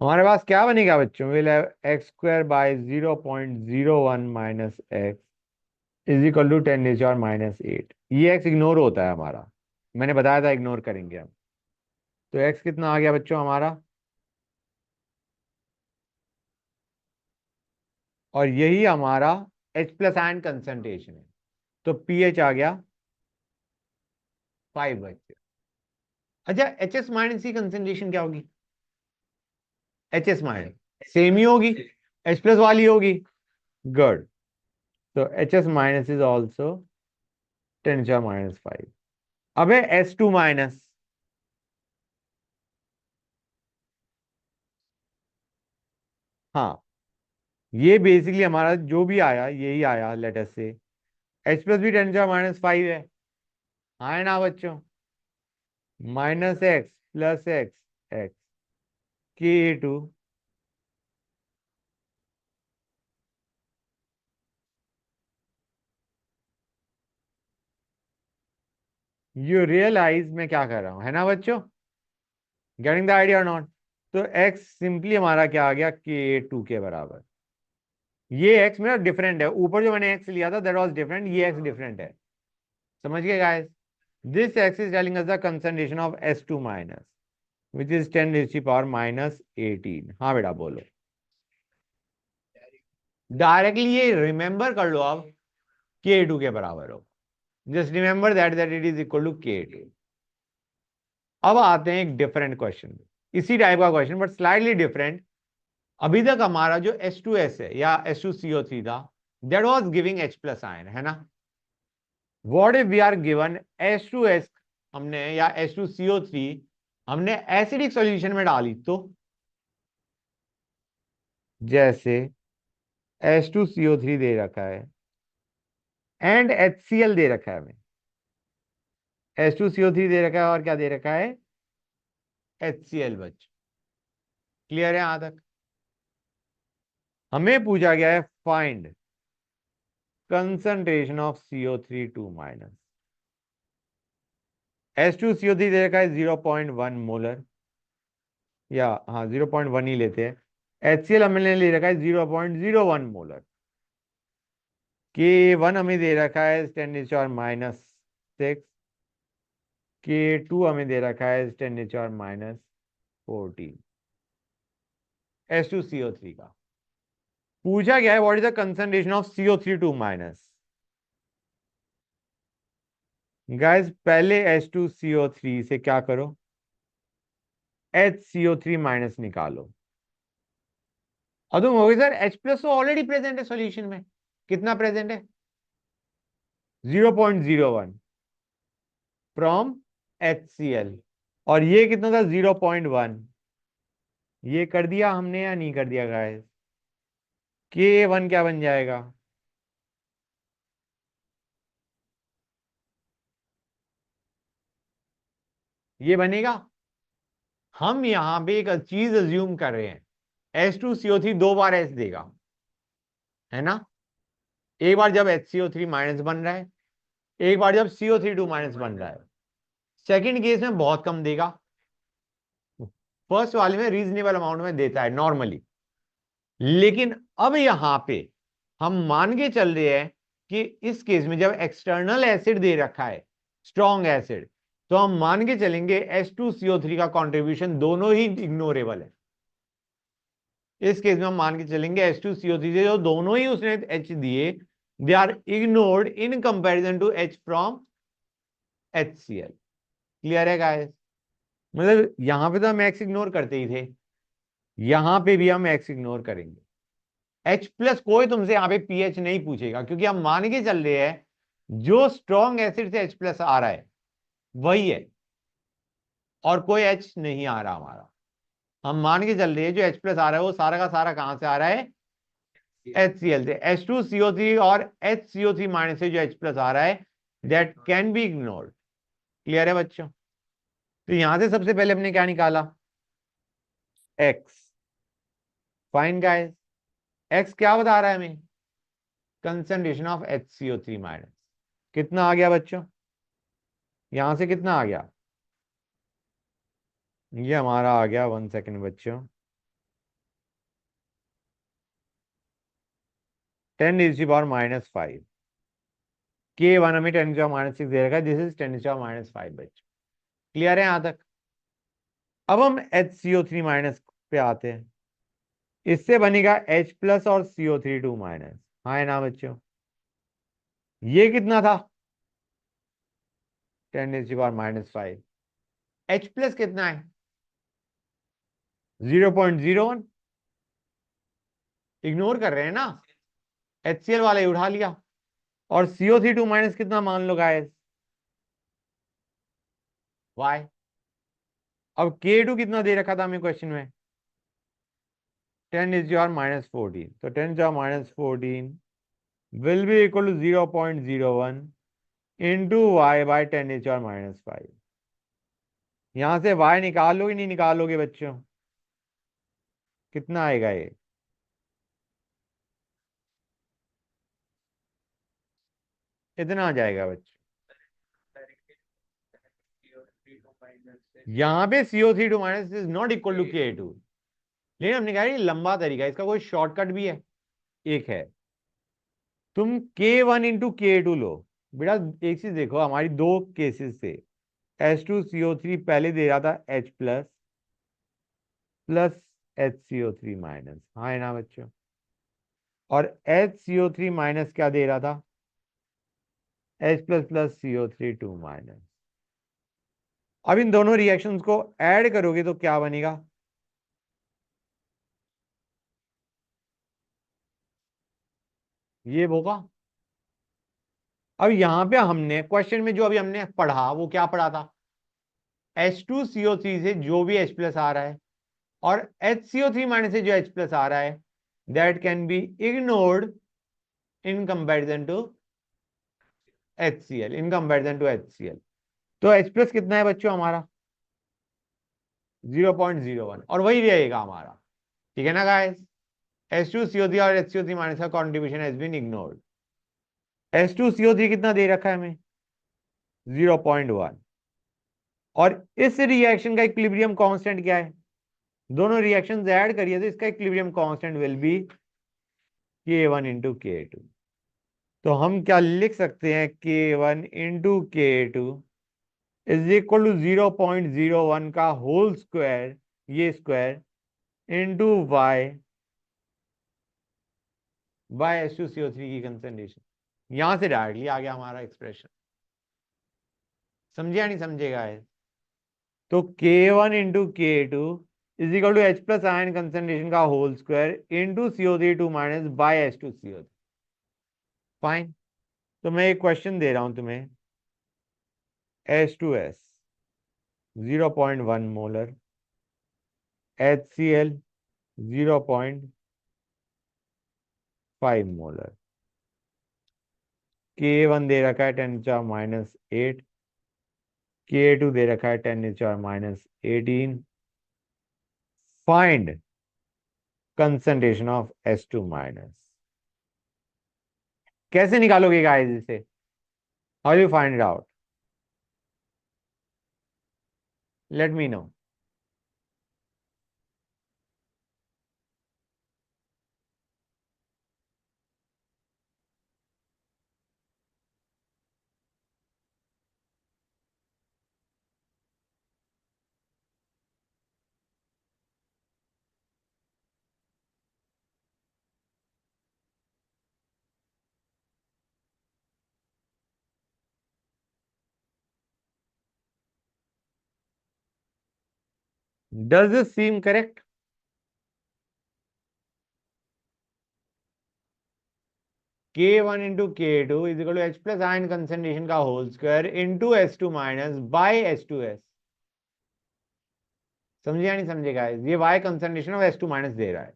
हमारे पास क्या बनेगा बच्चों, will have x² / 0.01 minus X is equal to 10⁻⁻8। ये x इग्नोर होता है हमारा, मैंने बताया था इग्नोर करेंगे हम। तो x कितना आ गया बच्चों हमारा, और यही हमारा H प्लस आयन कंसंट्रेशन है। तो pH आ गया 5 बच्चे। अच्छा, HS माइनस की कंसंट्रेशन क्या होगी, HS माइनस सेम ही होगी, H प्लस वाली होगी। गुड। तो HS माइनस इज ऑल्सो 10⁻⁻5। अब है S2 माइनस। हाँ, ये बेसिकली हमारा जो भी आया यही आया, लेटर से H प्लस भी 10⁻⁻5 है। हाँ है ना बच्चों, -x + x x Ka2। You realise मैं क्या कर रहा हूं, है ना बच्चों, getting the idea or not? तो x सिंपली हमारा क्या आ गया, Ka2 के बराबर। ये x मेरा डिफरेंट है, ऊपर जो मैंने x लिया था दैट वाज डिफरेंट, ये x डिफरेंट है। समझ गए guys? This x is telling us the concentration of S2 minus which is 10⁻⁻18। हाँ बेटा बोलो। डायरेक्टली ये रिमेंबर कर लो आप, Ka2 के बराबर हो। Just remember that it is equal to Ka2। अब आते हैं एक डिफरेंट क्वेश्चन, इसी टाइप का क्वेश्चन बट स्लाइटली डिफरेंट। अभी तक हमारा जो H2S है या H2CO3 था, that was giving H plus ion, है ना? What if we are given H2S हमने या H2CO3 हमने एसिडिक सॉल्यूशन में डाली, तो जैसे H2CO3 दे रखा है एंड HCl दे रखा है हमें, H2CO3 दे रखा है और क्या दे रखा है, HCl। बच क्लियर है यहां तक? हमें पूछा गया है find concentration of CO3 minus. H2CO3 दे रखा है 0.1 मोलर, या हाँ 0.1 ही लेते हैं। HCl हमने ले रखा है 0.01 मोलर। K1 हमें दे रखा है 10⁻⁻6, K2 हमें दे रखा है 10⁻⁻14। H2CO3 का। पूछा गया है what is the concentration of CO3 minus. Guys पहले H2CO3 से क्या करो, HCO3 माइनस निकालो। और तुम होगे सर H प्लस तो ऑलरेडी प्रेजेंट है सॉल्यूशन में। कितना प्रेजेंट है? 0.01 फ्रॉम HCl। और ये कितना था? 0.1। ये कर दिया हमने या नहीं कर दिया गाइस? K1 क्या बन जाएगा? ये बनेगा। हम यहां पे एक चीज अज्यूम कर रहे हैं, H2CO3 दो बार H देगा, है ना? एक बार जब HCO3 माइनस बन रहा है, एक बार जब CO3 माइनस बन रहा है। सेकंड केस में बहुत कम देगा, फर्स्ट वाले में रीजनेबल अमाउंट में देता है नॉर्मली। लेकिन अब यहां पे हम मान के चल रहे हैं कि इस केस में जब एक्सटर्नल एसिड दे रखा है, स्ट्रॉन्ग एसिड, तो हम मान के चलेंगे H2CO3 का कंट्रीब्यूशन दोनों ही इग्नोरेबल है। इस केस में हम मान के चलेंगे H2CO3 से जो दोनों ही उसने H दिए, they are ignored in comparison to H from HCl। Clear है गाइस? मतलब यहां पे तो हम X इग्नोर करते ही थे, यहां पे भी हम X इग्नोर करेंगे। H प्लस कोई तुमसे यहाँ पे पीएच नहीं पूछेगा, क्योंकि हम मान के चल रहे हैं जो स्ट्रॉन्ग एसिड से H प्लस आ रहा है वही है, और कोई H नहीं आ रहा हमारा। हम मान के चल रहे हैं जो H प्लस आ रहा है वो सारा का सारा कहां से आ रहा है? HCl से। H2CO3 और HCO3 माइनस से जो H प्लस आ रहा है that can be ignored. Clear है बच्चों? तो यहां से सबसे पहले हमने क्या निकाला? X। फाइन गाइस, X क्या बता रहा है हमें? Concentration of HCO3 minus. कितना आ गया बच्चों? यहां से कितना आ गया? ये हमारा आ गया, 1 सेकेंड बच्चों, 10⁻⁻5। K1 हमें 10⁻⁻6 दे रखा है, दिस इज 10⁻⁻5 बच्चों। क्लियर है यहां तक? अब हम HCO3 माइनस पे आते हैं। इससे बनेगा H प्लस और CO3 माइनस। हाँ है ना बच्चों? ये कितना था? 10⁻⁻5। H प्लस कितना है? 0.01। इग्नोर कर रहे हैं ना, HCl वाला ही उठा लिया। और CO3 माइनस कितना मान लो गाइस? Y। अब K2 कितना दे रखा था हमें क्वेश्चन में? 10⁻⁻14। तो 10⁻⁻14 will be equal to 0.01 into y by 10⁻⁻5। यहां से y निकालोगे नहीं निकालोगे बच्चों? कितना आएगा ये? इतना आ जाएगा बच्चों। यहां पे CO3 minus is not equal to K2, लेकिन हमने कहा ये लंबा तरीका है, इसका कोई शॉर्टकट भी है? एक है, तुम K1 इंटू K2 लो। बेटा एक चीज देखो, हमारी दो केसेस से H2CO3 पहले दे रहा था H plus plus HCO3 minus. हाँ है ना बच्चों? और HCO3 माइनस क्या दे रहा था? H plus plus CO3 minus. अब इन दोनों रिएक्शंस को ऐड करोगे तो क्या बनेगा? ये होगा। अब यहां पे हमने क्वेश्चन में जो अभी हमने पढ़ा वो क्या पढ़ा था? H2CO3 से जो भी H प्लस आ रहा है और HCO3 माइनस से जो H प्लस आ रहा है that can be ignored in comparison to HCl, in comparison to HCl। तो H प्लस कितना है बच्चों हमारा? 0.01, और वही रहेगा हमारा। ठीक है ना गाइस? H2CO3 और HCO3 माइनस का contribution has been ignored. H2CO3 कितना दे रखा है हमें? 0.1। और इस रिएक्शन का इक्विलिब्रियम कांस्टेंट क्या है? दोनों रिएक्शंस ऐड करिए तो इसका equilibrium constant will be K1 into K2। तो हम क्या लिख सकते हैं? K1 into K2 is equal to 0.01 का होल स्क्वायर, ये square, into Y by H2CO3 की कंसंट्रेशन। यहां से डायरेक्टली आ गया हमारा एक्सप्रेशन। समझे या नहीं समझेगा है? तो K1 into K2 is equal to H plus ion concentration का whole square into CO3 minus by H2CO3। Fine. तो मैं एक क्वेश्चन दे रहा हूं तुम्हें। H2S 0.1 molar, HCl 0.5 molar, K1 दे रखा है 10⁻⁸, K2 दे रखा है 10⁻18। Find concentration of H2 minus. कैसे निकालोगे गाइस इसे? How you find it out? Let me know. Does this seem correct? K1 into K2 is equal to H plus ion concentration का whole square into H2 minus by H2S। समझे या नहीं समझे guys? ये Y concentration of H2 minus दे रहा है।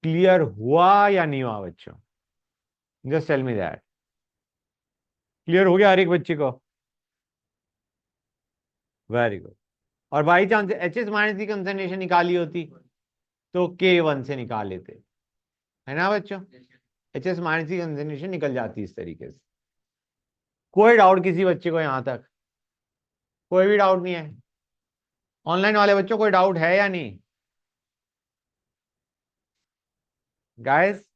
Clear हुआ या नहीं हुआ बच्चों? Just tell me that. Clear हो गया हर एक बच्चे को? Very good. और बाई चांस HS माइनस की कंसंट्रेशन निकाली होती तो K1 से निकाल लेते, है ना बच्चों? HS माइनस की कंसंट्रेशन निकल जाती इस तरीके से। कोई डाउट किसी बच्चे को यहां तक? कोई भी डाउट नहीं है? ऑनलाइन वाले बच्चों कोई डाउट है या नहीं गाइस?